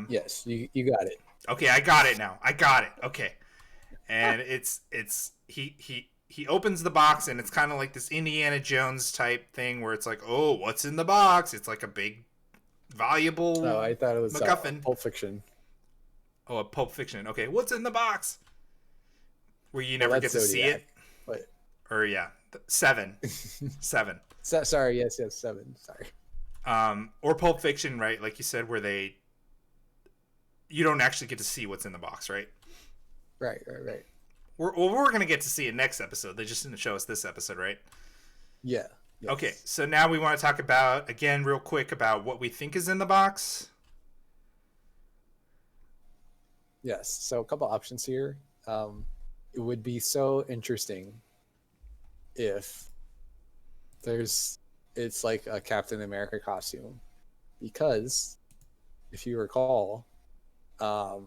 B: Yes, you got it.
A: Okay, I got it now. I got it. Okay, and it's he opens the box, and it's kind of like this Indiana Jones type thing where it's like, oh, what's in the box? It's like a big, valuable
B: Oh, I thought it was
A: MacGuffin.
B: Pulp Fiction.
A: Oh, a Pulp Fiction. Okay, what's in the box? Where you
B: Well,
A: never get
B: that's
A: to see
B: Zodiac,
A: it.
B: but
A: Or yeah, seven, seven.
B: sorry, yes, 7. Sorry.
A: Or Pulp Fiction, right? Like you said, where you don't actually get to see what's in the box, right?
B: Right.
A: We're gonna get to see it next episode. They just didn't show us this episode, right?
B: Yeah. Yes.
A: Okay, so now we want to talk about again, real quick, about what we think is in the box.
B: Yes. So a couple options here. It would be so interesting if it's like a Captain America costume, because if you recall, um,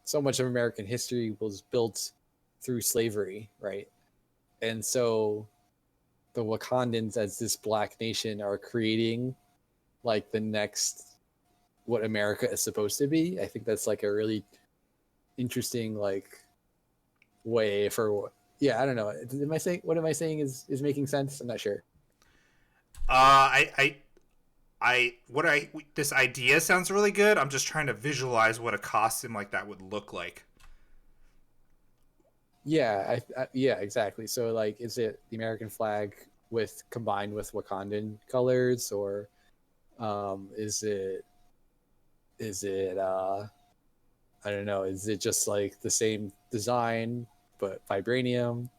B: so much of American history was built through slavery, right? And so the Wakandans, as this black nation, are creating like the next what America is supposed to be. I think that's like a really interesting like way for, yeah, I don't know. Am I saying what am I saying is making sense? I'm not sure.
A: This idea sounds really good. I'm just trying to visualize what a costume like that would look like.
B: Yeah, yeah, exactly. So like, is it the American flag with combined with Wakandan colors, or is it I don't know, is it just like the same design but vibranium?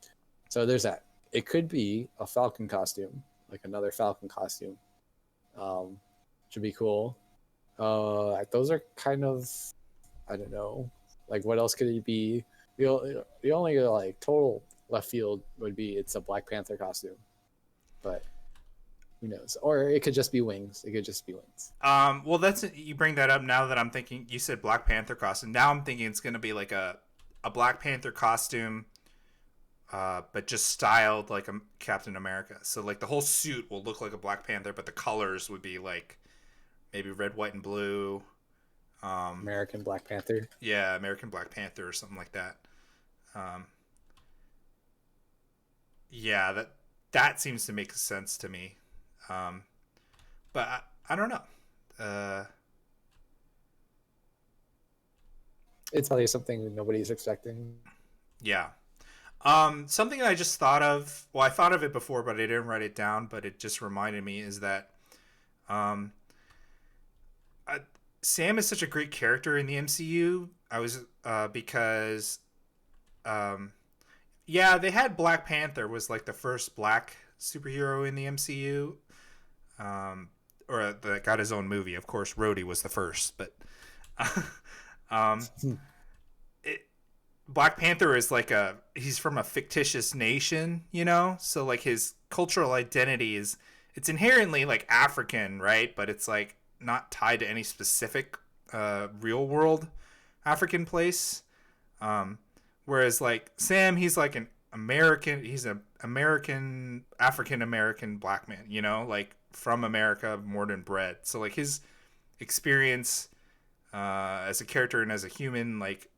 B: So there's that. It could be a Falcon costume, like another Falcon costume. Should be cool. Those are kind of, I don't know, like what else could it be? The only like total left field would be it's a Black Panther costume, but Who knows? Or it could just be wings. It could just be wings.
A: Well, that's you bring that up now that I'm thinking. You said Black Panther costume. Now I'm thinking it's gonna be like a Black Panther costume, but just styled like a Captain America. So like the whole suit will look like a Black Panther, but the colors would be like maybe red, white, and blue.
B: American Black Panther.
A: Yeah, American Black Panther or something like that. Um, yeah, that seems to make sense to me. Um, but I don't know. Uh,
B: It's probably something nobody's expecting.
A: yeah. Something I just thought of. Well, I thought of it before, but I didn't write it down. But it just reminded me is that um, Sam is such a great character in the MCU. I was because um, yeah, they had Black Panther was like the first black superhero in the MCU. Um, or that got his own movie. Of course, Rhodey was the first, but um, it, Black Panther is like he's from a fictitious nation, you know. So like his cultural identity is it's inherently like African, right? But it's like not tied to any specific real world African place. Um, whereas like Sam, he's like an American. He's an American African American black man, you know, like from America, born and bred. So like his experience as a character and as a human, like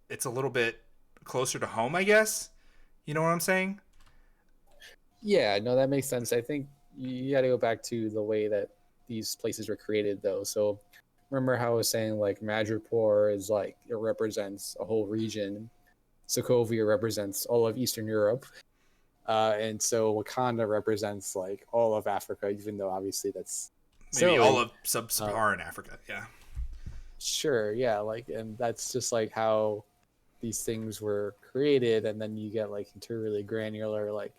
A: it's a little bit closer to home, I guess. You know what I'm saying?
B: Yeah, no, that makes sense. I think you got to go back to the way that these places were created, though. So remember how I was saying like Madripoor is like it represents a whole region. Sokovia represents all of Eastern Europe. And so Wakanda represents like all of Africa, even though obviously that's
A: Maybe all
B: silly.
A: of sub-Saharan Africa. Yeah.
B: Sure, yeah, like, and that's just like how these things were created, and then you get like into really granular, like,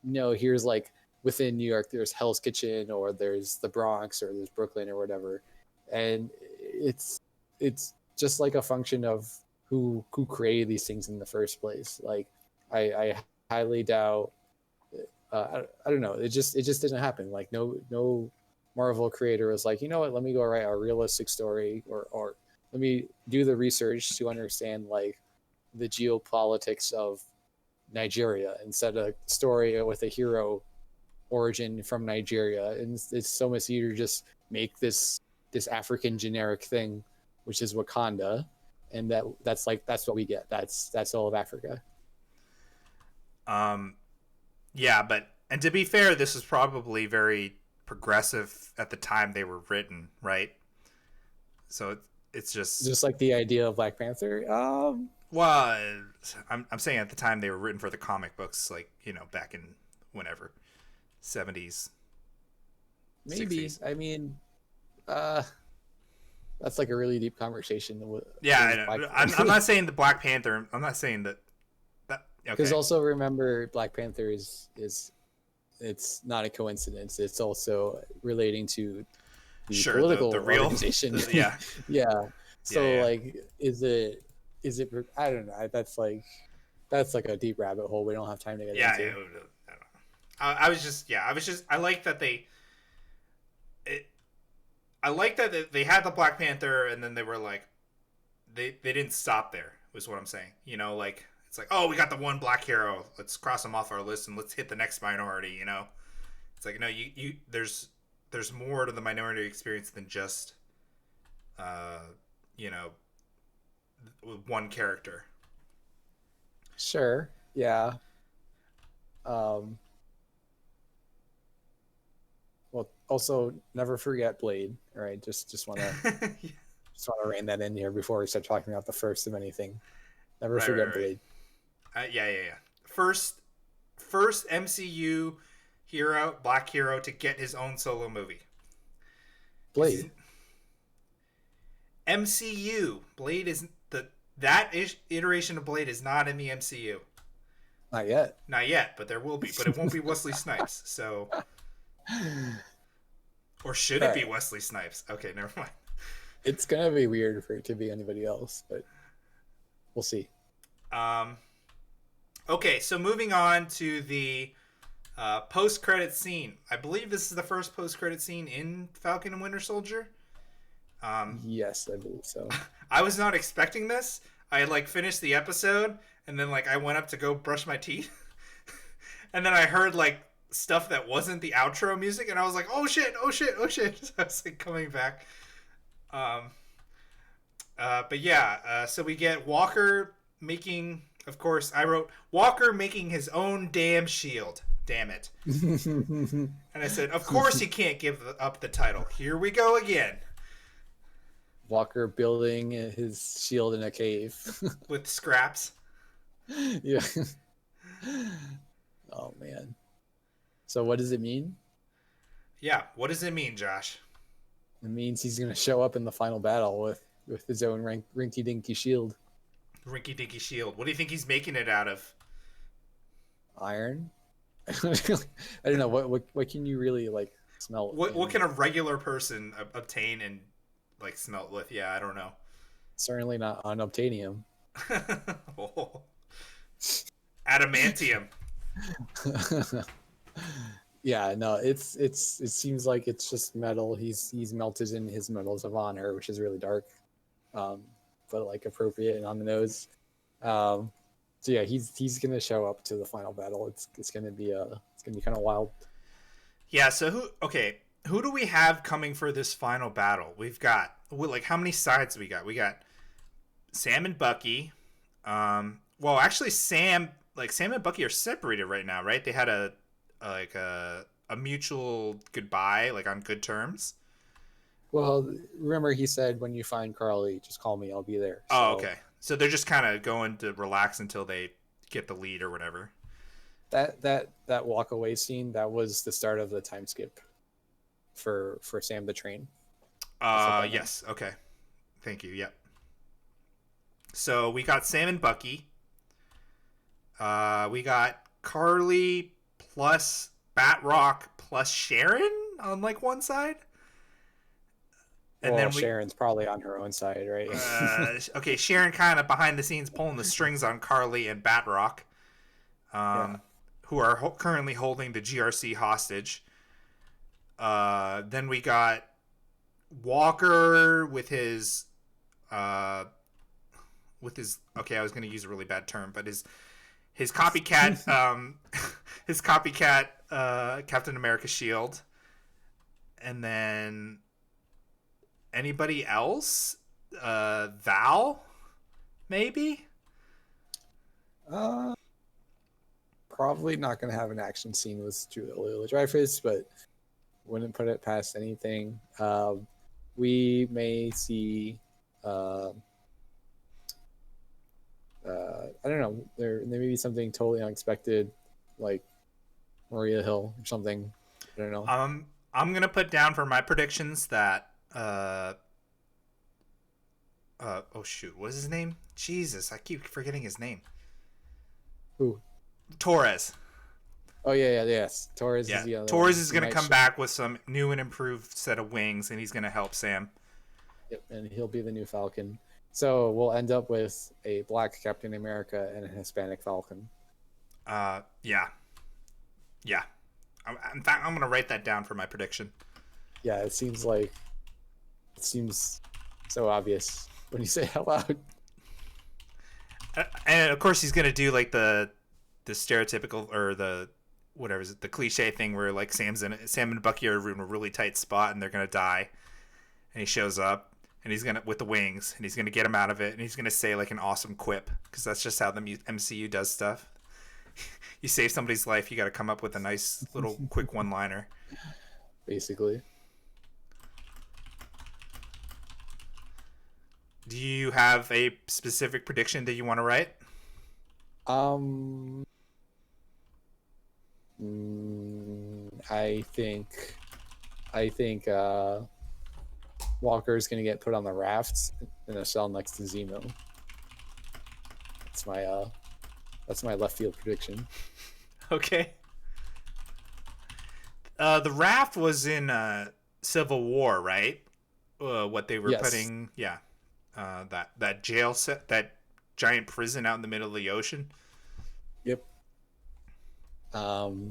B: no, here's like within New York, there's Hell's Kitchen, or there's the Bronx, or there's Brooklyn, or whatever, and it's just like a function of who created these things in the first place. Like, I highly doubt. I don't know. It just didn't happen. Like no Marvel creator was like, you know what? Let me go write a realistic story, or let me do the research to understand like the geopolitics of Nigeria instead of a story with a hero origin from Nigeria. And it's so much easier to just make this African generic thing, which is Wakanda, and that's what we get. That's all of Africa.
A: Yeah, but and to be fair, this is probably very progressive at the time they were written, right? So it's just
B: Just like the idea of Black Panther.
A: well, I'm saying at the time they were written for the comic books, like you know back in whenever 70s,
B: Maybe.
A: 60s.
B: I mean, uh, that's like a really deep conversation.
A: Yeah, I know. I'm not saying the Black Panther. I'm not saying that.
B: Because
A: Okay,
B: also remember, Black Panther is it's not a coincidence. It's also relating to the
A: sure.
B: political
A: The real,
B: organization.
A: yeah,
B: Yeah. So
A: yeah, yeah.
B: like, is it? I don't know. That's like a deep rabbit hole. We don't have time to get
A: Yeah,
B: into.
A: I was just, yeah, I was just, I like that it, I like that they had the Black Panther, and then they were like, they didn't stop there. Was what I'm saying. You know, like it's like, oh, we got the one black hero. Let's cross him off our list, and let's hit the next minority. You know, it's like no, there's more to the minority experience than just, uh, you know, one character.
B: Sure. Yeah. Um. Well, also never forget Blade. All right. Just want to just want to rein that in here before we start talking about the first of anything. Never
A: Right, right,
B: forget
A: right.
B: Blade.
A: Yeah, yeah, yeah. First MCU hero, black hero, to get his own solo movie. Because
B: Blade.
A: MCU Blade is that iteration of Blade is not in the MCU.
B: Not yet.
A: Not yet, but there will be. But it won't be Wesley Snipes. So, or should
B: All
A: it be
B: right.
A: Wesley Snipes? Okay, never mind.
B: It's gonna be weird for it to be anybody else, but we'll see.
A: Um, okay, so moving on to the Post-credit scene. I believe this is the first post-credit scene in Falcon and Winter Soldier.
B: Yes, I believe so.
A: I was not expecting this. I had like finished the episode, and then like I went up to go brush my teeth, and then I heard like stuff that wasn't the outro music, and I was like, "Oh shit! Oh shit! Oh shit!" So I was like coming back. Um, but yeah, so we get Walker making. Of course, I wrote Walker making his own damn shield. Damn it! And I said, "Of course he can't give up the title. Here we go again."
B: Walker building his shield in a cave.
A: With scraps.
B: Yeah. Oh man. So what does it mean?
A: Yeah, what does it mean, Josh?
B: It means he's gonna show up in the final battle with his own rinky dinky shield.
A: Rinky dinky shield. What do you think he's making it out of?
B: Iron. I don't know what can you really like smell.
A: What can a regular person obtain and like smelt with? Yeah, I don't know.
B: Certainly not unobtainium.
A: Oh. Adamantium.
B: Yeah, no, it seems like it's just metal. He's melted in his metals of honor, which is really dark, but like appropriate and on the nose. So yeah, he's gonna show up to the final battle. It's gonna be kind of wild.
A: Yeah. So who do we have coming for this final battle? We've got like how many sides we got? We got Sam and Bucky. Well, actually, Sam and Bucky are separated right now, right? They had a mutual goodbye, like on good terms.
B: Well, remember he said when you find Carly, just call me. I'll be there. So,
A: Oh, okay. So they're just kind of going to relax until they get the lead or whatever.
B: That walk away scene, that was the start of the time skip for Sam the Train.
A: Yes. Okay. Thank you. Yep. So we got Sam and Bucky. We got Carly plus Batrock plus Sharon on like one side.
B: And well, then Sharon's probably on her own side, right?
A: Okay, Sharon kind of behind the scenes pulling the strings on Carly and Batrock, who are currently holding the GRC hostage. Then we got Walker with his okay, I was going to use a really bad term, but his copycat his copycat Captain America shield. And then anybody else? Val, maybe?
B: Probably not going to have an action scene with Julia Louis-Dreyfus, but wouldn't put it past anything. We may see. I don't know. There may be something totally unexpected, like Maria Hill or something. I don't know.
A: I'm gonna put down for my predictions that. Oh shoot! What is his name? Jesus, I keep forgetting his name.
B: Who?
A: Torres.
B: Oh yes. Torres.
A: Yeah.
B: Is the other
A: Torres
B: one.
A: is gonna come back with some new and improved set of wings, and he's gonna help Sam.
B: Yep, and he'll be the new Falcon. So we'll end up with a black Captain America and a Hispanic Falcon.
A: Yeah. In fact, I'm gonna write that down for my prediction.
B: Yeah, it seems so obvious when you say it out loud.
A: And of course, he's gonna do like the stereotypical or the whatever is it, the cliche thing where like Sam and Bucky are in a really tight spot and they're gonna die, and he shows up. And he's gonna with the wings, and he's gonna get him out of it, and he's gonna say like an awesome quip because that's just how the MCU does stuff. You save somebody's life, you got to come up with a nice little quick one-liner.
B: Basically.
A: Do you have a specific prediction that you want to write?
B: I think. Walker is going to get put on the rafts in a cell next to Zemo. That's my left field prediction.
A: Okay. The raft was in Civil War, right? What they were putting, that jail set, that giant prison out in the middle of the ocean.
B: Yep.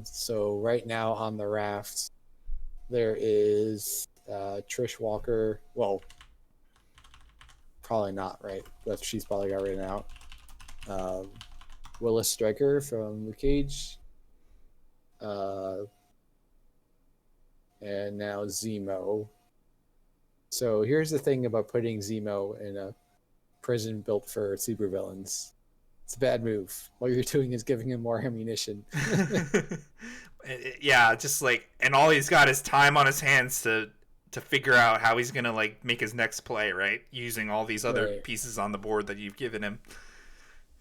B: So right now on the raft, there is Trish Walker. Well, probably not, right? But she's probably got written out. Um, Willis Stryker from Luke Cage. Uh, and now Zemo. So here's the thing about putting Zemo in a prison built for supervillains. It's a bad move. What you're doing is giving him more ammunition.
A: Yeah, just like, and all he's got is time on his hands to figure out how he's gonna like make his next play, right? Using all these other
B: Right.
A: pieces on the board that you've given him.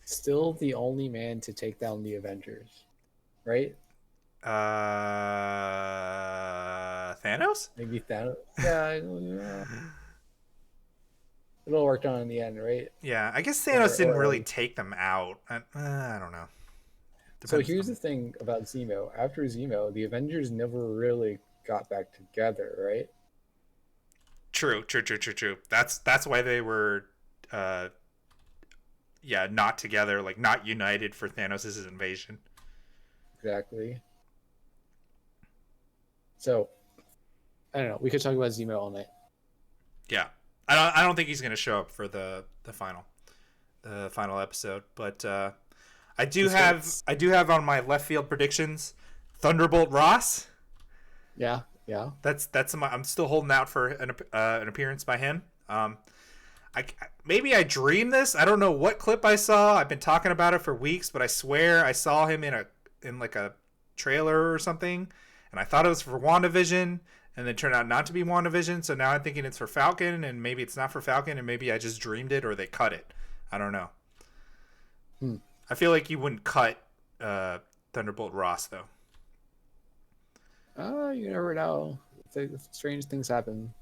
B: Still the only man to take down the Avengers, right?
A: Thanos?
B: Maybe Thanos. Yeah, it'll work out in the end, right?
A: Yeah, I guess
B: Or,
A: Thanos didn't
B: or
A: really take them out. I don't know.
B: So
A: Depends
B: here's
A: on.
B: the thing about Zemo. After Zemo, the Avengers never really got back together, right?
A: True. That's why they were, uh, yeah, not together, like not united for Thanos' invasion.
B: Exactly. So I don't know. We could talk about Zemo all night.
A: Yeah, I don't think he's gonna show up for the final episode, but I do
B: This
A: have
B: fits.
A: I do have on my left field predictions Thunderbolt Ross.
B: Yeah, yeah.
A: I'm still holding out for an appearance by him. I maybe I dreamed this. I don't know what clip I saw. I've been talking about it for weeks, but I swear I saw him in like a trailer or something, and I thought it was for WandaVision, and it turned out not to be WandaVision. So now I'm thinking it's for Falcon, and maybe it's not for Falcon, and maybe I just dreamed it or they cut it. I don't know.
B: Hmm.
A: I feel like you wouldn't cut Thunderbolt Ross though.
B: You never know. Strange things happen.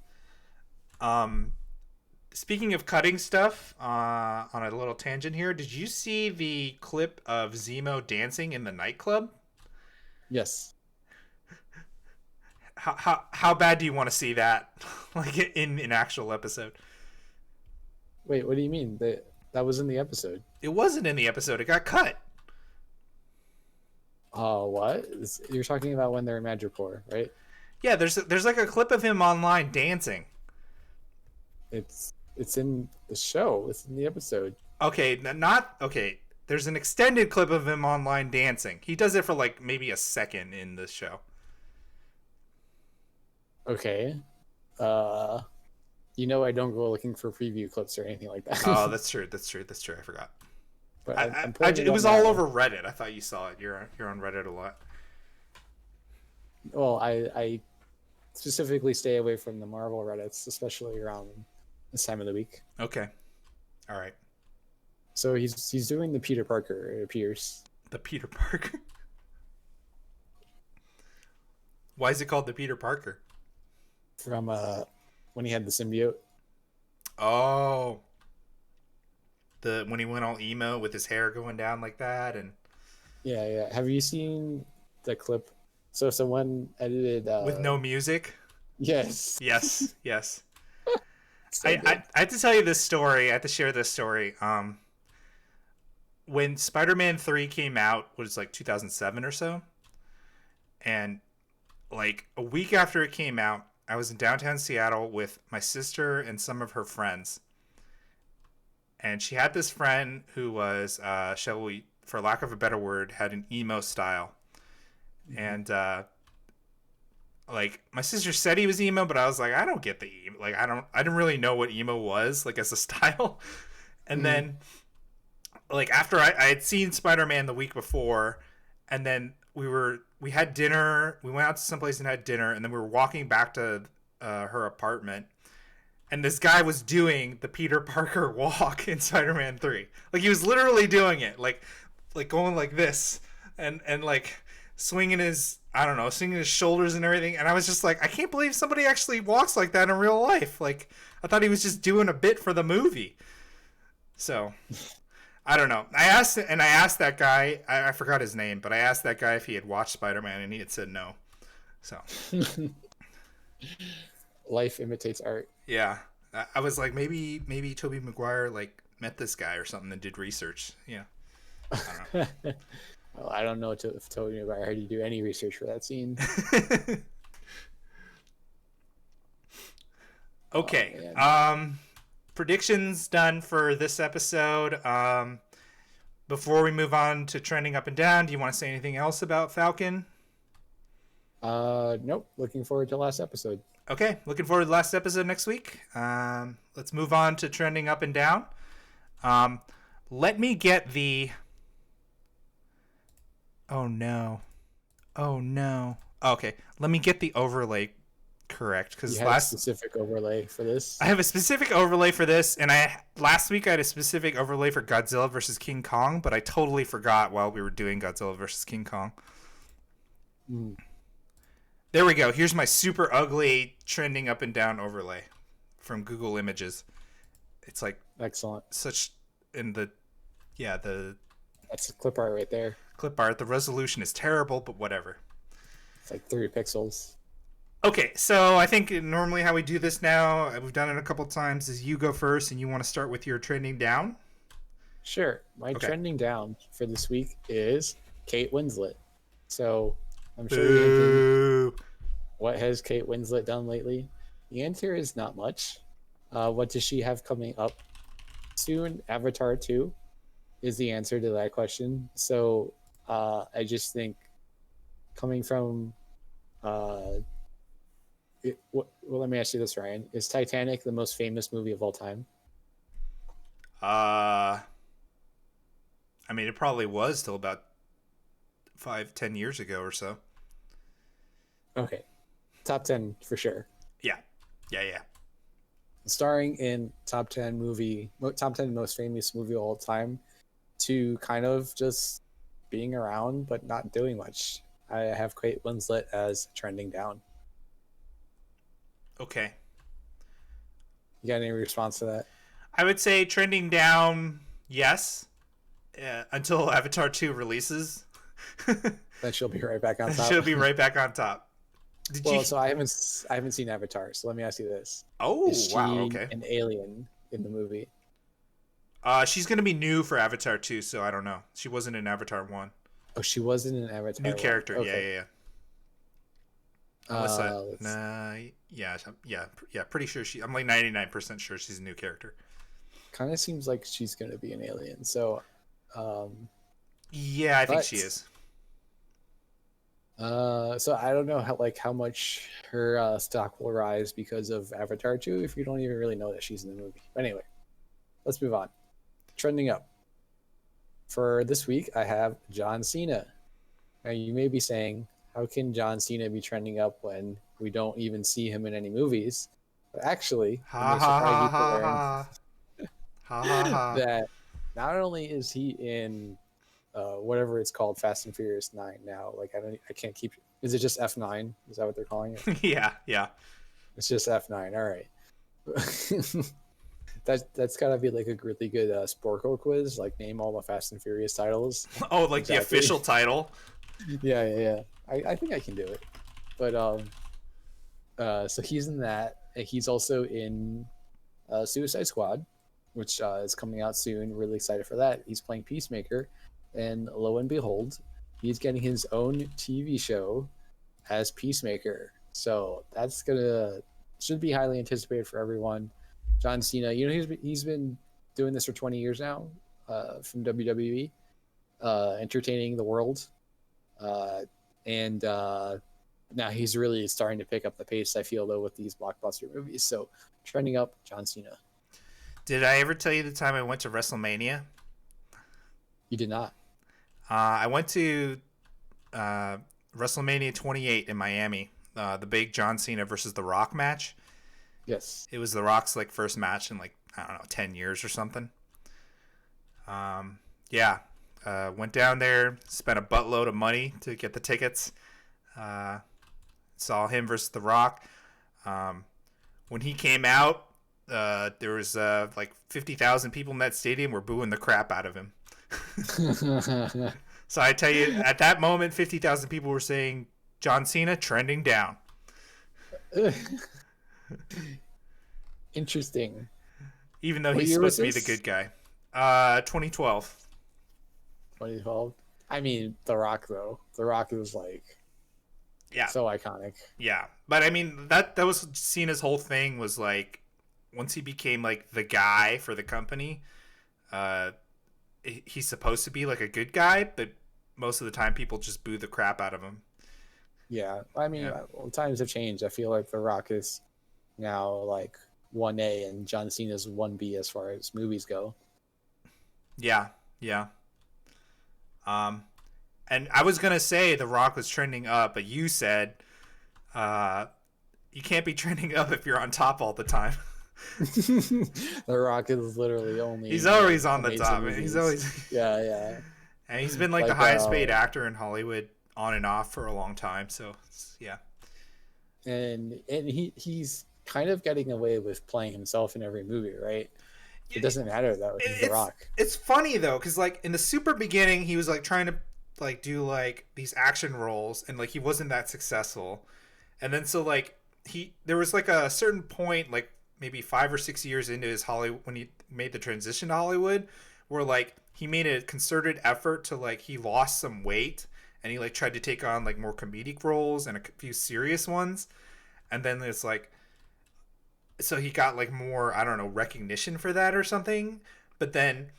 A: Um, Speaking of cutting stuff, on a little tangent here, did you see the clip of Zemo dancing in the nightclub?
B: Yes.
A: How bad do you want to see that, like in an actual episode?
B: Wait, what do you mean? That was in the episode.
A: It wasn't in the episode. It got cut.
B: Oh, what? You're talking about when they're in Madripoor, right?
A: Yeah, there's like a clip of him online dancing.
B: It's in the show. It's in the episode.
A: Okay, not okay. There's an extended clip of him online dancing. He does it for like maybe a second in the show.
B: Okay. I don't go looking for preview clips or anything like that.
A: Oh, that's true. I forgot.
B: But I'm pulling
A: It
B: up
A: was all
B: now.
A: over Reddit. I thought you saw it. You're on Reddit a lot.
B: Well, I specifically stay away from the Marvel Reddits, especially around this time of the week.
A: Okay, all right.
B: So he's doing the Peter Parker. It appears.
A: The Peter Parker. Why is it called the Peter Parker?
B: From when he had the symbiote.
A: Oh, the when he went all emo with his hair going down like that, and
B: Yeah, yeah. Have you seen the clip? So someone edited.
A: with no music.
B: Yes.
A: Yes.
B: So
A: I,
B: good.
A: I have to tell you this story. I have to share this story. When Spider-Man 3 came out, was like 2007 or so, and like a week after it came out, I was in downtown Seattle with my sister and some of her friends, and she had this friend who was, shall we, for lack of a better word, had an emo style, and like my sister said he was emo, but I was like, I don't get the emo. Like I didn't really know what emo was like as a style, and then like after I had seen Spider-Man the week before, and then we had dinner. We went out to someplace and had dinner, and then we were walking back to her apartment, and this guy was doing the Peter Parker walk in Spider-Man 3. Like he was literally doing it, like going like this, and like swinging his, I don't know, swinging his shoulders and everything. And I was just like, I can't believe somebody actually walks like that in real life. Like I thought he was just doing a bit for the movie. So I don't know. I asked that guy. I forgot his name, but I asked that guy if he had watched Spider-Man, and he had said no. So
B: Life imitates art.
A: yeah, I was like, maybe Tobey Maguire like met this guy or something and did research. Yeah, I don't know.
B: Well, I don't know what to tell you about. I had to do any research for that scene. Oh
A: Okay.
B: man.
A: Predictions done for this episode. Before we move on to trending up and down, do you want to say anything else about Falcon?
B: Nope. Looking forward to last episode.
A: Okay, looking forward to the last episode next week. Let's move on to trending up and down. Um, let me get the. Oh no. Oh no. Okay, let me get the overlay correct
B: You
A: because
B: had a specific overlay for this.
A: I have a specific overlay for this, and last week I had a specific overlay for Godzilla versus King Kong, but I totally forgot while we were doing Godzilla versus King Kong.
B: Mm.
A: There we go. Here's my super ugly trending up and down overlay from Google Images. It's like
B: Excellent.
A: such in the
B: That's the clip art right there.
A: clip art. The resolution is terrible, but whatever.
B: It's like 3 pixels.
A: Okay, so I think normally how we do this now, we've done it a couple times, is you go first and you want to start with your trending down.
B: Sure. My
A: Okay.
B: trending down for this week is Kate Winslet. So I'm sure you're thinking,
A: Boo.
B: what has Kate Winslet done lately? The answer is not much. What does she have coming up soon? Avatar 2 is the answer to that question. So I just think coming from well, let me ask you this, Ryan. Is Titanic the most famous movie of all time?
A: I mean, it probably was till about 5-10 years ago or so.
B: Okay. Top 10 for sure.
A: Yeah. Yeah.
B: Starring in top 10 most famous movie of all time, to kind of just being around but not doing much. I have Kate Winslet as trending down.
A: Okay.
B: You got any response to that?
A: I would say trending down, yes, until Avatar 2 releases.
B: Then she'll be right back on top.
A: She'll be right back on top.
B: So I haven't seen Avatar. So let me ask you this:
A: Oh,
B: is she
A: wow, okay.
B: an alien in the movie?
A: She's going to be new for Avatar 2, so I don't know. She wasn't in Avatar 1.
B: Oh, she wasn't in Avatar.
A: New character,
B: Okay.
A: yeah. Unless pretty sure I'm like 99% sure she's a new character.
B: Kind of seems like she's gonna be an alien. So,
A: yeah, I think she is.
B: So I don't know how much her stock will rise because of Avatar 2 if you don't even really know that she's in the movie. But anyway, let's move on. Trending up for this week, I have John Cena. Now you may be saying, how can John Cena be trending up when we don't even see him in any movies? But actually, it may surprise you to learn that not only is he in whatever it's called, Fast and Furious 9 now. Like I can't keep. Is it just F9? Is that what they're calling it?
A: Yeah.
B: It's just F9. All right. That's gotta be like a really good Sporco quiz. Like name all the Fast and Furious titles.
A: Oh, like exactly. The official title.
B: Yeah. I think I can do it. But so he's in that. He's also in Suicide Squad, which is coming out soon. Really excited for that. He's playing Peacemaker, and lo and behold, he's getting his own TV show as Peacemaker. So that's should be highly anticipated for everyone. John Cena, he's been doing this for 20 years now, from WWE, entertaining the world, and now he's really starting to pick up the pace, I feel, though, with these blockbuster movies. So trending up, John Cena.
A: Did I ever tell you the time I went to WrestleMania?
B: You did not.
A: I went to WrestleMania 28 in Miami, the big John Cena versus The Rock match.
B: Yes.
A: It was The Rock's first match in 10 years or something. Went down there, spent a buttload of money to get the tickets. Saw him versus The Rock. When he came out, there was 50,000 people in that stadium were booing the crap out of him. So I tell you, at that moment, 50,000 people were saying, John Cena trending down.
B: Interesting.
A: Even though he's supposed to be the good guy. 2012.
B: 2012. I mean, The Rock though. The Rock is like
A: Yeah,
B: so iconic.
A: yeah. But I mean, that was Cena's whole thing was like, once he became like the guy for the company, uh, he's supposed to be like a good guy, but most of the time people just boo the crap out of him.
B: Yeah, I mean,
A: Yeah,
B: times have changed. I feel like The Rock is now like 1A and John Cena's 1B as far as movies go.
A: yeah, yeah. Um, and I was gonna say The Rock was trending up, but you said uh, you can't be trending up if you're on top all the time.
B: The Rock is literally
A: He's
B: only
A: always
B: in
A: on the
B: amazing
A: top, man. He's
B: movies.
A: always
B: Yeah, yeah.
A: and he's been like the
B: Like
A: highest paid actor in Hollywood on and off for a long time. So yeah,
B: and he's kind of getting away with playing himself in every movie, right? It doesn't matter though. He's The
A: it's
B: Rock.
A: it's funny though, because like in the super beginning, he was like trying to like do like these action roles, and like he wasn't that successful. And then so like there was like a certain point, like maybe 5 or 6 years into his Hollywood, when he made the transition to Hollywood, where like he made a concerted effort to like he lost some weight, and he like tried to take on like more comedic roles and a few serious ones. And then it's like, so he got like more, I don't know, recognition for that or something. But then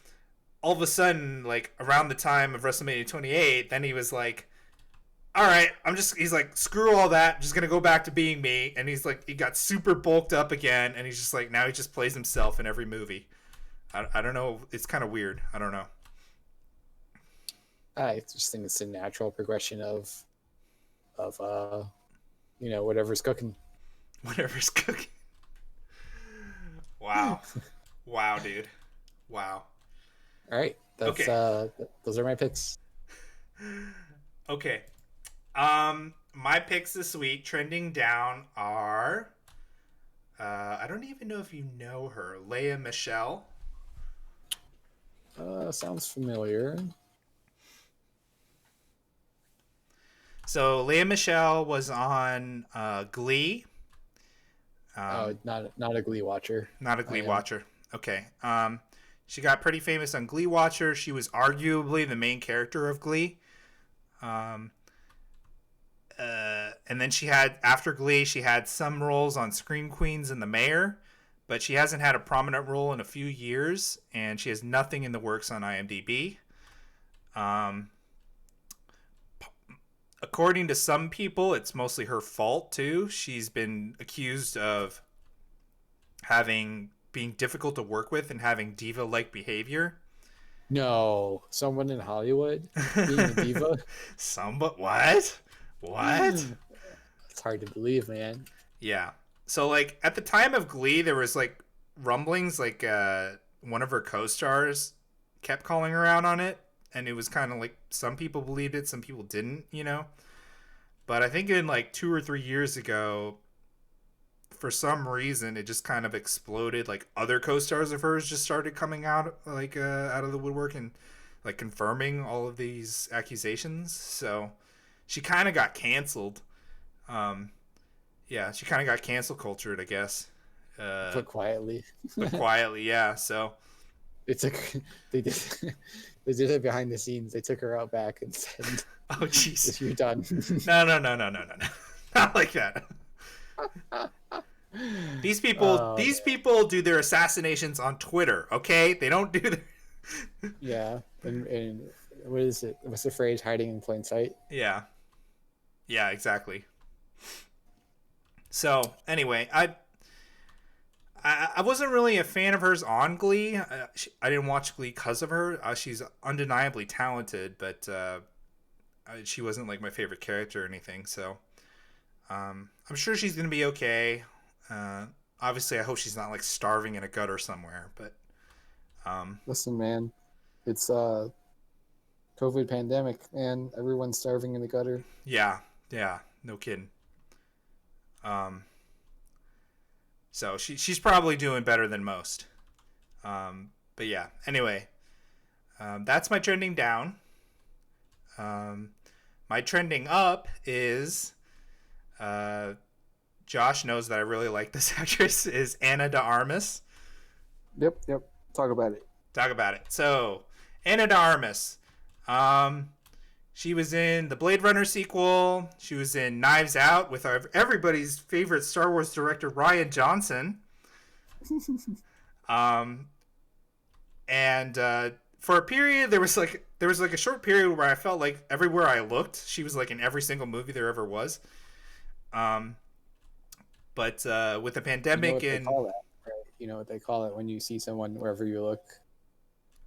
A: all of a sudden, like around the time of WrestleMania 28, then he was like, all right, he's like, screw all that, I'm just gonna go back to being me. And he's like, he got super bulked up again, and he's just like, now he just plays himself in every movie. I don't know, it's kind of weird. I don't know.
B: I just think it's a natural progression of whatever's cooking.
A: Whatever's cooking. Wow. Wow, dude. Wow.
B: All right, that's
A: Okay.
B: those are my picks.
A: Okay. My picks this week trending down are I don't even know if you know her, Leia Michelle.
B: Sounds familiar.
A: So Leia Michelle was on Glee.
B: Not a Glee watcher.
A: Not a
B: I
A: Glee
B: am.
A: watcher. Okay. She got pretty famous on Glee Watcher. She was arguably the main character of Glee. Um, and then she had, after Glee, she had some roles on Scream Queens and The Mayor, but she hasn't had a prominent role in a few years, and she has nothing in the works on IMDb. Um, According to some people, it's mostly her fault too. She's been accused of being difficult to work with and having diva-like behavior.
B: No, someone in Hollywood being a diva.
A: Some, but what? What?
B: It's hard to believe, man.
A: Yeah. So like at the time of Glee, there was like rumblings, like one of her co-stars kept calling her out on it, and it was kind of like some people believed it, some people didn't, you know. But I think in like 2 or 3 years ago, for some reason, it just kind of exploded. Like other co-stars of hers just started coming out, like out of the woodwork, and like confirming all of these accusations. So she kind of got canceled. Um, yeah, she kind of got cancel cultured, I guess.
B: Put quietly.
A: But quietly, yeah. So
B: They took they did they did it behind the scenes. They took her out back and said,
A: oh jeez,
B: "You're done."
A: no, not like that.
B: Oh,
A: These people do their assassinations on Twitter. Okay, they don't do their.
B: yeah. And what is it? What's the phrase? Hiding in plain sight.
A: Yeah, yeah, exactly. So anyway, I wasn't really a fan of hers on Glee. I didn't watch Glee because of her. She's undeniably talented, but she wasn't like my favorite character or anything. So I'm sure she's gonna be okay. Obviously, I hope she's not like starving in a gutter somewhere. But
B: Listen, man, it's COVID pandemic, man. Everyone's starving in the gutter.
A: yeah, yeah, no kidding. Um, so she's probably doing better than most. But yeah, anyway, that's my trending down. My trending up is Josh knows that I really like this actress, is Anna de Armas.
B: Yep. Talk about it.
A: Talk about it. So, Anna de Armas. She was in the Blade Runner sequel. She was in Knives Out with everybody's favorite Star Wars director Rian Johnson. Um, and for a period, there was a short period where I felt like everywhere I looked, she was like in every single movie there ever was. Um, but with the
B: You know
A: pandemic
B: what they
A: and
B: call that, right? You know what they call it when you see someone wherever you look?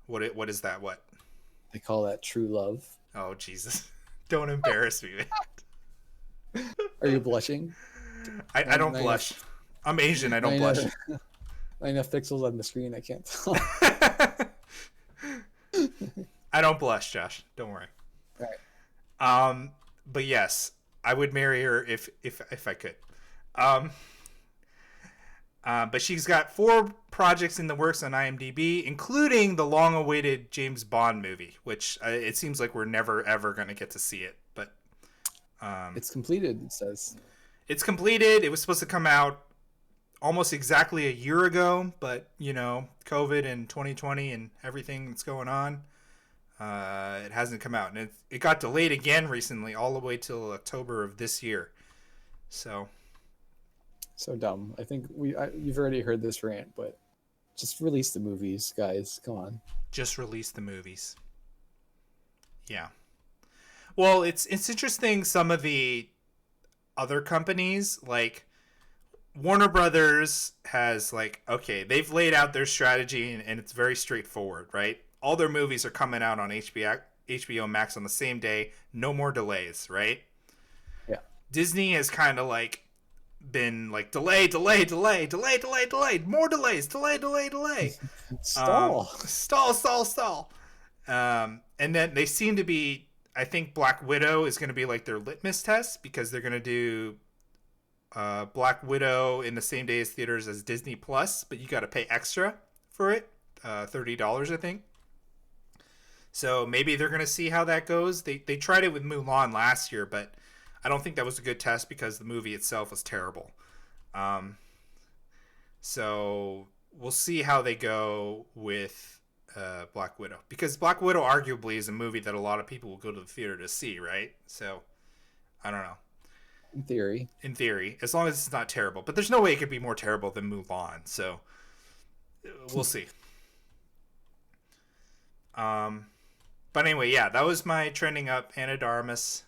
A: what is that? What?
B: They call that true love.
A: Oh Jesus! Don't embarrass me.
B: Are you blushing?
A: I don't blush. I'm Asian. I don't blush.
B: Not enough pixels on the screen. I can't tell.
A: I don't blush, Josh. Don't worry.
B: All right.
A: But yes, I would marry her if I could. Um, but she's got 4 projects in the works on IMDb, including the long-awaited James Bond movie, which it seems like we're never ever going to get to see it. But
B: It's completed. It says.
A: it's completed. It was supposed to come out almost exactly a year ago, but COVID and 2020 and everything that's going on, it hasn't come out, and it got delayed again recently, all the way till October of this year. So
B: Dumb. I think you've already heard this rant, but just release the movies, guys. Come on.
A: just release the movies. Yeah. Well, it's interesting. Some of the other companies, like Warner Brothers, has okay, they've laid out their strategy, and it's very straightforward, right? All their movies are coming out on HBO Max on the same day, no more delays, right?
B: Yeah.
A: Disney has kind of been delay, more delays, delay. Stall. And then they seem to be. I think Black Widow is going to be their litmus test, because they're going to do Black Widow in the same day as theaters as Disney Plus, but you got to pay extra for it, $30, I think. So maybe they're going to see how that goes. They tried it with Mulan last year, but I don't think that was a good test because the movie itself was terrible. So we'll see how they go with Black Widow, because Black Widow arguably is a movie that a lot of people will go to the theater to see, right? So I don't know.
B: In theory,
A: as long as it's not terrible. But there's no way it could be more terrible than Mulan. So we'll see. But anyway, yeah, that was my trending up Anna de Armas.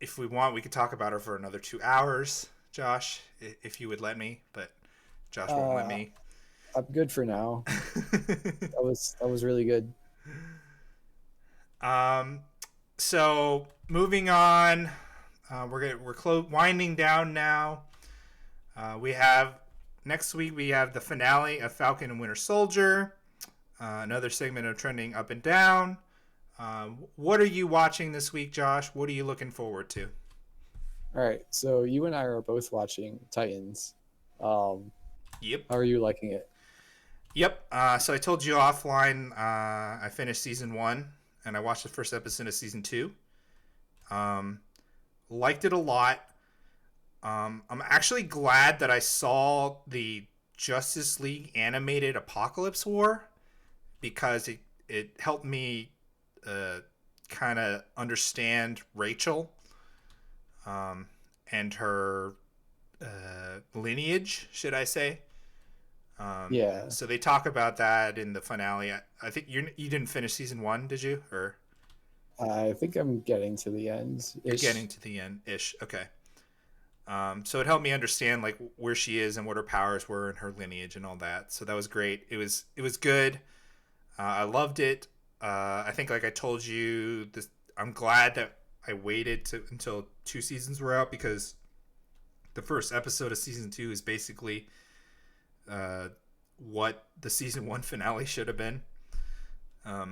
A: If we want, we could talk about her for another 2 hours, Josh, if you would let me. But Josh won't let me.
B: I'm good for now. That was really good.
A: So moving on, we're winding down now. Next week we have the finale of Falcon and Winter Soldier. Another segment of trending up and down. What are you watching this week, Josh? What are you looking forward to?
B: All right, so you and I are both watching Titans.
A: Yep.
B: How are you liking it?
A: Yep. So I told you offline, I finished season 1, and I watched the first episode of season 2. Liked it a lot. I'm actually glad that I saw the Justice League animated Apocalypse War, because it helped me kind of understand Rachel and her lineage, should I say.
B: Yeah.
A: So they talk about that in the finale. I think you didn't finish season 1, did you? Or
B: I think I'm getting to the end.
A: You're getting to the end-ish. Okay. So it helped me understand where she is and what her powers were and her lineage and all that. So that was great. It was good. I loved it. I think, like I told you, I'm glad that I waited until 2 seasons were out, because the first episode of season 2 is basically what the season 1 finale should have been.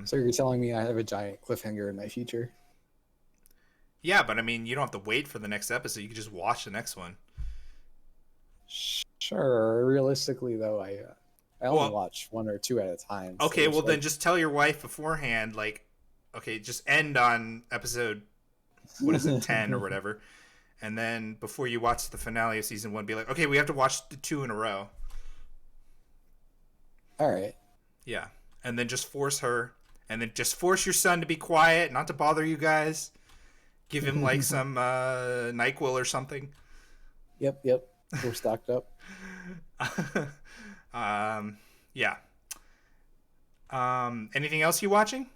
B: So you're telling me I have a giant cliffhanger in my future?
A: Yeah, but I mean, you don't have to wait for the next episode. You can just watch the next one.
B: Sure. Realistically, though, I only watch 1 or 2 at a time.
A: Okay, so then just tell your wife beforehand, okay, just end on episode, 10 or whatever. And then before you watch the finale of season 1, be like, okay, we have to watch the 2 in a row.
B: All right.
A: Yeah. And then just force her. and then just force your son to be quiet, not to bother you guys. Give him like some NyQuil or something.
B: Yep. We're stocked up.
A: um, yeah. Anything else you watching?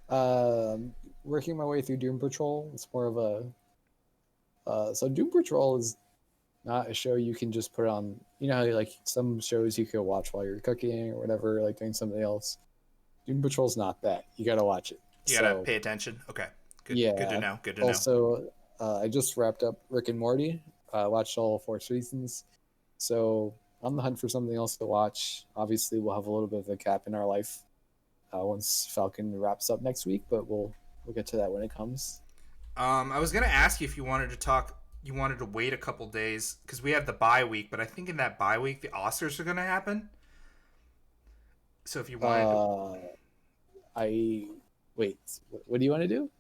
B: Working my way through Doom Patrol. It's more of a so Doom Patrol is not a show you can just put on. You know how like some shows you could watch while you're cooking or whatever, like doing something else. Doom Patrol's not that. You gotta watch it.
A: You gotta
B: So
A: pay attention. Okay, good. Good to
B: yeah.
A: know. Good to know.
B: Also, I just wrapped up Rick and Morty. Watched all 4 seasons. So on the hunt for something else to watch. Obviously, we'll have a little bit of a gap in our life once Falcon wraps up next week, but we'll get to that when it comes.
A: I was gonna ask you if you wanted to talk. You wanted to wait a couple days because we have the bye week, but I think in that bye week the Oscars are gonna happen. So if you wanted to,
B: Uh, I wait. What do you want to do?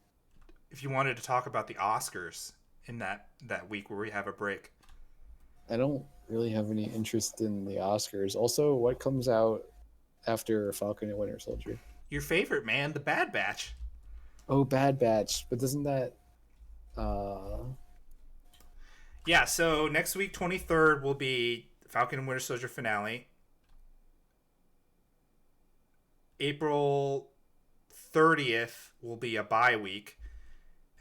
A: if you wanted to talk about the Oscars in that week where we have a break,
B: I don't really have any interest in the Oscars. Also, what comes out after Falcon and Winter Soldier?
A: your favorite man, the Bad Batch.
B: Oh, Bad Batch. But doesn't that uh
A: Yeah. So next week, 23rd, will be Falcon and Winter Soldier finale. April 30th will be a bye week,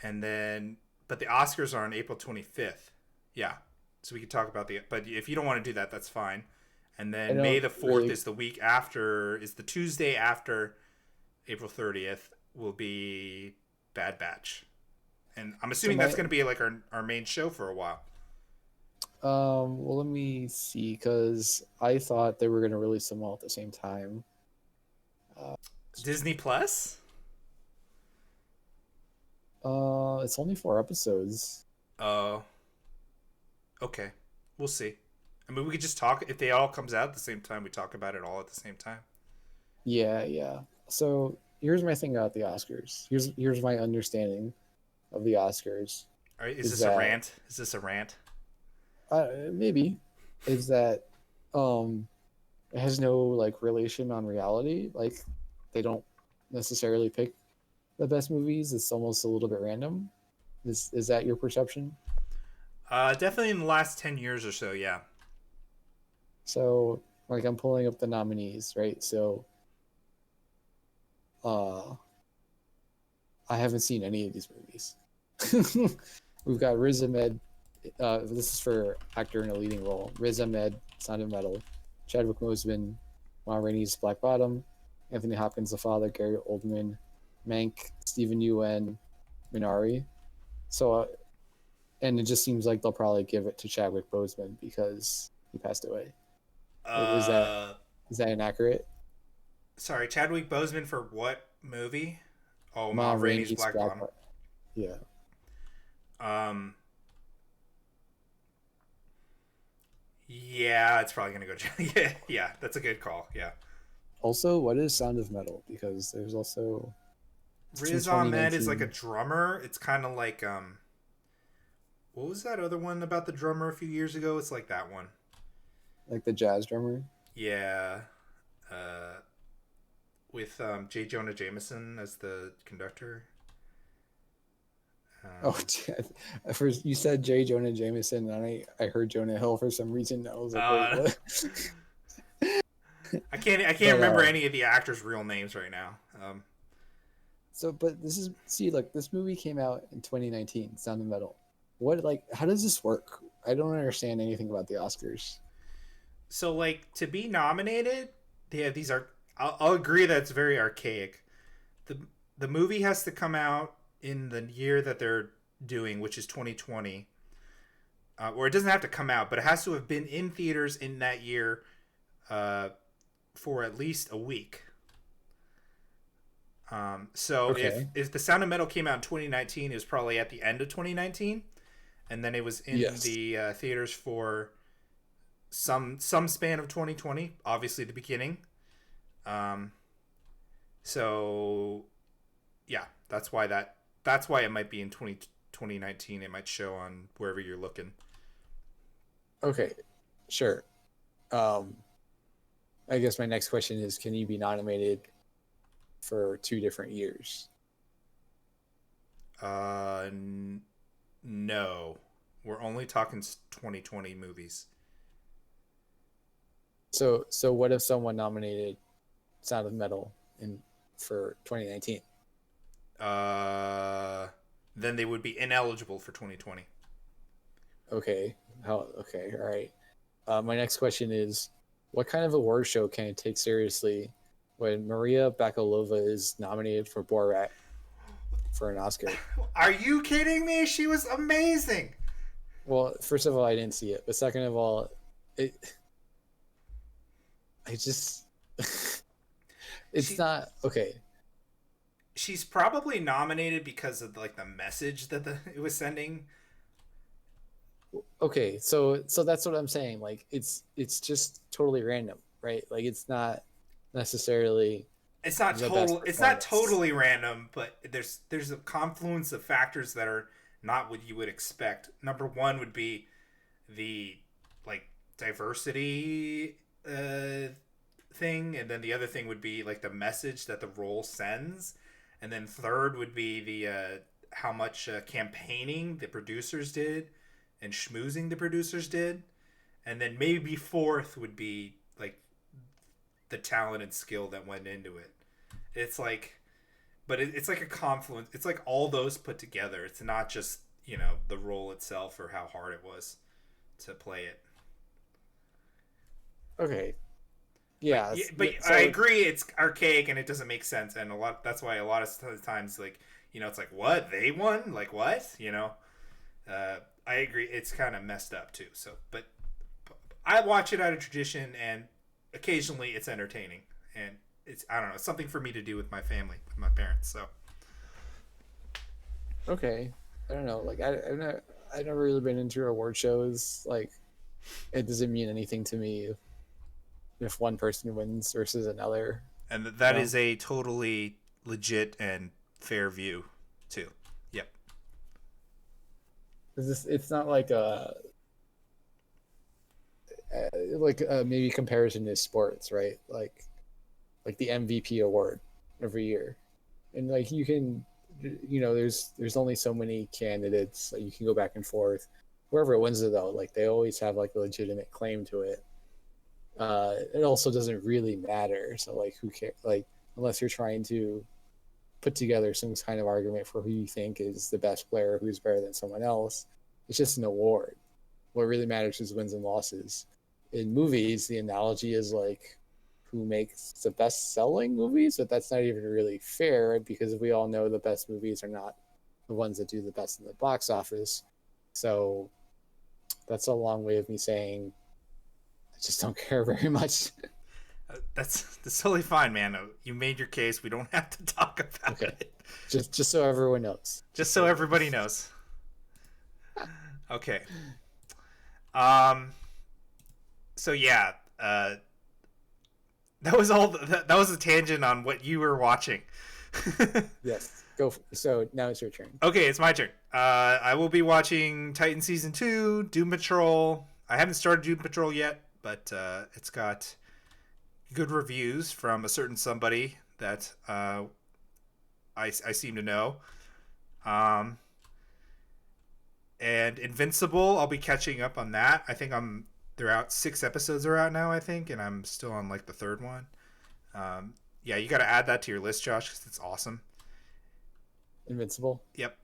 A: and then but the Oscars are on April 25th. Yeah, so we could talk about the. But if you don't want to do that, that's fine. And
B: I
A: then May
B: don't
A: the 4th
B: really
A: is the week after, is the Tuesday after April 30th will be Bad Batch, and I'm
B: so
A: assuming that's
B: my
A: going to be like our main show for a while.
B: well let me see because I thought they were gonna release them all at the same time. Uh,
A: Disney Plus.
B: it's only 4 episodes.
A: Oh, okay, we'll see. I mean, we could just talk if they all comes out at the same time. We talk about it all at the same time.
B: Yeah. So here's my thing about the Oscars. Here's my understanding of the Oscars
A: All right, is
B: is
A: this a
B: that
A: rant? Is this a rant?
B: maybe is that um it has no like relation on reality. Like they don't necessarily pick the best movies. It's almost a little bit random. Is that your perception?
A: Definitely in the last 10 years or so. Yeah.
B: So like I'm pulling up the nominees, right? So uh I haven't seen any of these movies. We've got Riz Ahmed. This is for actor in a leading role. Riz Ahmed, Sound of Metal. Chadwick Boseman, Ma Rainey's Black Bottom. Anthony Hopkins, The Father. Gary Oldman, Mank, Stephen Yuen, Minari. So, and it just seems like they'll probably give it to Chadwick Boseman because he passed away. Is that
A: Uh,
B: is that inaccurate?
A: Sorry, Chadwick Boseman for what movie? Oh,
B: Ma
A: Ma Rainey's
B: Rainey's
A: Black
B: Black
A: Bottom.
B: Bottom. Yeah.
A: Um, yeah, it's probably gonna go. Yeah, that's a good call. Yeah,
B: Also, what is Sound of Metal? Because there's also it's from
A: Riz Ahmed is like a
B: 2019,
A: drummer. It's kind of like what was that other one about the drummer a few years ago? It's like that one.
B: like the jazz drummer.
A: Yeah, uh, with J. Jonah Jameson as the conductor.
B: Oh,
A: Um,
B: at first you said J. Jonah Jameson, and I heard Jonah Hill for some reason. I was like, wait,
A: uh,
B: what?
A: I can't
B: But
A: remember any of the actors' real names right now.
B: but this is see, like this movie came out in 2019, Sound of Metal. What like how does this work? I don't understand anything about the Oscars.
A: So like to be nominated, yeah, these are. I'll agree that it's very archaic. the The movie has to come out in the year that they're doing, which is 2020. Or it doesn't have to come out, but it has to have been in theaters in that year uh, for at least a week. So if
B: Okay.
A: the Sound of Metal came out in 2019, it was probably at the end of 2019, and then it was in
B: Yes.
A: the theaters for some span of 2020. Obviously, the beginning. Um, so yeah, that's why it might be in 2019. It might show on wherever you're looking.
B: Okay. Sure. Um, I guess my next question is: can you be nominated for 2 different years.
A: Uh, no, we're only talking 2020 movies.
B: So what if someone nominated Sound of Metal in for 2019?
A: Uh, then they would be ineligible for 2020.
B: Okay. How? Okay. All right. My next question is, what kind of award show can it take seriously when Maria Bakalova is nominated for Borat for an Oscar?
A: Are you kidding me? She was amazing.
B: Well, first of all, I didn't see it, but second of all, it I just it's
A: She
B: not okay.
A: she's probably nominated because of like the message that it was sending.
B: Okay, so that's what I'm saying. Like it's just totally random, right? Like it's not necessarily the best
A: It's not
B: performance.
A: totally random, but there's a confluence of factors that are not what you would expect. Number one would be the like diversity thing, and then the other thing would be like the message that the role sends, and then third would be the how much campaigning the producers did and schmoozing the producers did, and then maybe fourth would be like the talent and skill that went into it. It's like, but it's like a confluence. It's like all those put together. It's not just the role itself or how hard it was to play it.
B: Okay,
A: But
B: yeah.
A: yeah, but I
B: So
A: agree, it's archaic and it doesn't make sense, and a lot. That's why a lot of times, like it's like what they won, like what. I agree, it's kind of messed up too. So, but I watch it out of tradition, and occasionally it's entertaining, and it's I don't know, it's something for me to do with my family, with my parents. So
B: okay, I don't know. Like I've never really been into award shows. Like it doesn't mean anything to me if one person wins versus another.
A: and
B: You
A: that
B: know,
A: is a totally legit and fair view too. Yep.
B: it's not like maybe comparison to sports, right? Like the MVP award every year, and like you can, there's only so many candidates, so you can go back and forth. Whoever wins it though, like they always have like a legitimate claim to it. It also doesn't really matter. So like who cares? Like unless you're trying to put together some kind of argument for who you think is the best player, who's better than someone else, it's just an award. What really matters is wins and losses. In movies, the analogy is like who makes the best selling movies, but that's not even really fair because we all know the best movies are not the ones that do the best in the box office. So that's a long way of me saying I just don't care very much.
A: That's totally fine, man. You made your case. We don't have to talk about
B: Okay,
A: it.
B: just so everyone knows.
A: Just
B: Just
A: so
B: so
A: everybody knows. Okay. Um. So yeah. That was all. That was a tangent on what you were watching.
B: yes, go. So now it's your turn.
A: Okay, it's my turn. I will be watching Titan season 2, Doom Patrol. I haven't started Doom Patrol yet, but it's got good reviews from a certain somebody that I seem to know. Um, and Invincible, I'll be catching up on that. I think they're out, 6 episodes are out now, I think, and I'm still on like the third one. Yeah, you got to add that to your list, Josh, because it's awesome.
B: Invincible.
A: Yep.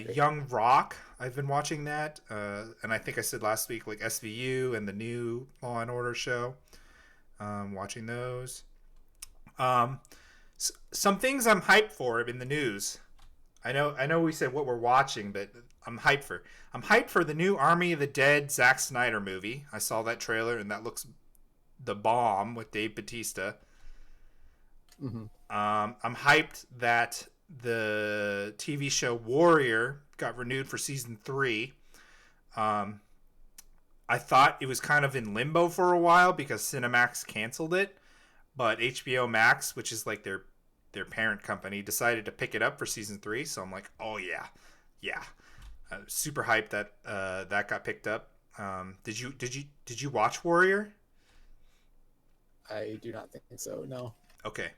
B: Great.
A: Young Rock, I've been watching that, and I think I said last week like SVU and the new Law and Order show. Watching those. Um, some things I'm hyped for in the news. I know we said what we're watching, but I'm hyped for the new Army of the Dead Zack Snyder movie. I saw that trailer and that looks the bomb with Dave Bautista.
B: Mm-hmm.
A: I'm hyped that the TV show Warrior got renewed for season 3. Um, I thought it was kind of in limbo for a while because Cinemax canceled it, but HBO Max, which is like their parent company, decided to pick it up for season 3. So I'm like, oh yeah, yeah, super hyped that that got picked up. Did you watch Warrior?
B: I do not think so. No.
A: Okay.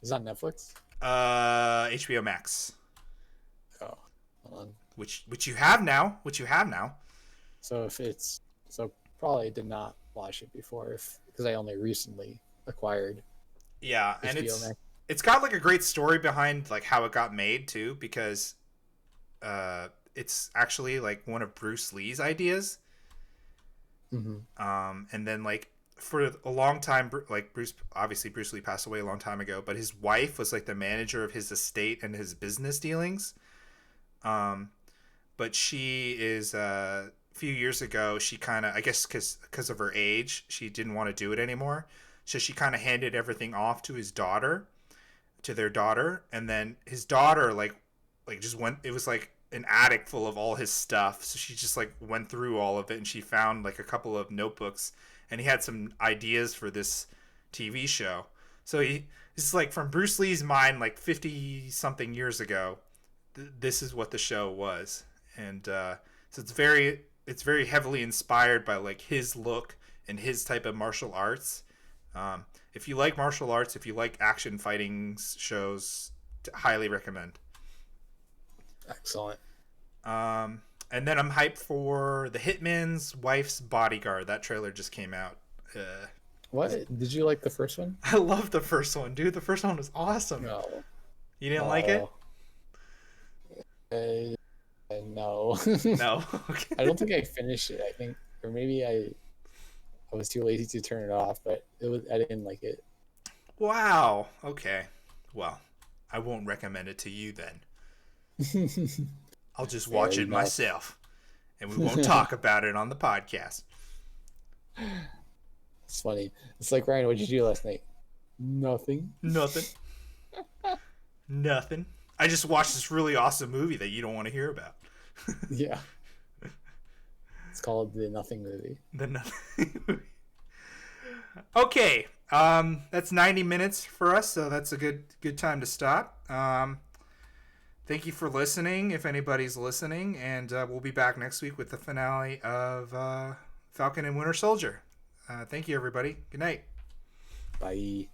B: Is it on Netflix?
A: HBO Max,
B: Oh, hold on.
A: which you have now. Which you have now.
B: So if it's so probably did not watch it before if because I only recently acquired
A: Yeah, and
B: HBO Max.
A: it's got like a great story behind like how it got made too, because it's actually like one of Bruce Lee's ideas. And then like for a long time, like Bruce Lee passed away a long time ago, but his wife was like the manager of his estate and his business dealings. Um, but she is a few years ago, she kind of, I guess because of her age, she didn't want to do it anymore, so she kind of handed everything off to their daughter, and then his daughter like just went, it was like an attic full of all his stuff, so she just like went through all of it, and she found like a couple of notebooks, and he had some ideas for this TV show. So this is like from Bruce Lee's mind, like 50 something years ago. This is what the show was, and so it's very heavily inspired by like his look and his type of martial arts. If you like martial arts, if you like action fighting shows, highly recommend.
B: Excellent.
A: And then I'm hyped for The Hitman's Wife's Bodyguard. That trailer just came out.
B: What did you like the first one?
A: I love the first one, dude. The first one was awesome.
B: No.
A: You didn't like it?
B: No.
A: No. Okay.
B: I don't think I finished it. I think, or maybe I was too lazy to turn it off. But I didn't like it.
A: Wow. Okay. Well, I won't recommend it to you then. I'll just watch it myself, and we won't talk about it on the podcast.
B: It's funny. It's like, Ryan, what did you do last night? Nothing.
A: Nothing. Nothing. I just watched this really awesome movie that you don't want to hear about.
B: Yeah. It's called The Nothing Movie.
A: The Nothing Movie. Okay. That's 90 minutes for us, so that's a good time to stop. Thank you for listening, if anybody's listening, and we'll be back next week with the finale of Falcon and Winter Soldier. Thank you, everybody. Good night.
B: Bye.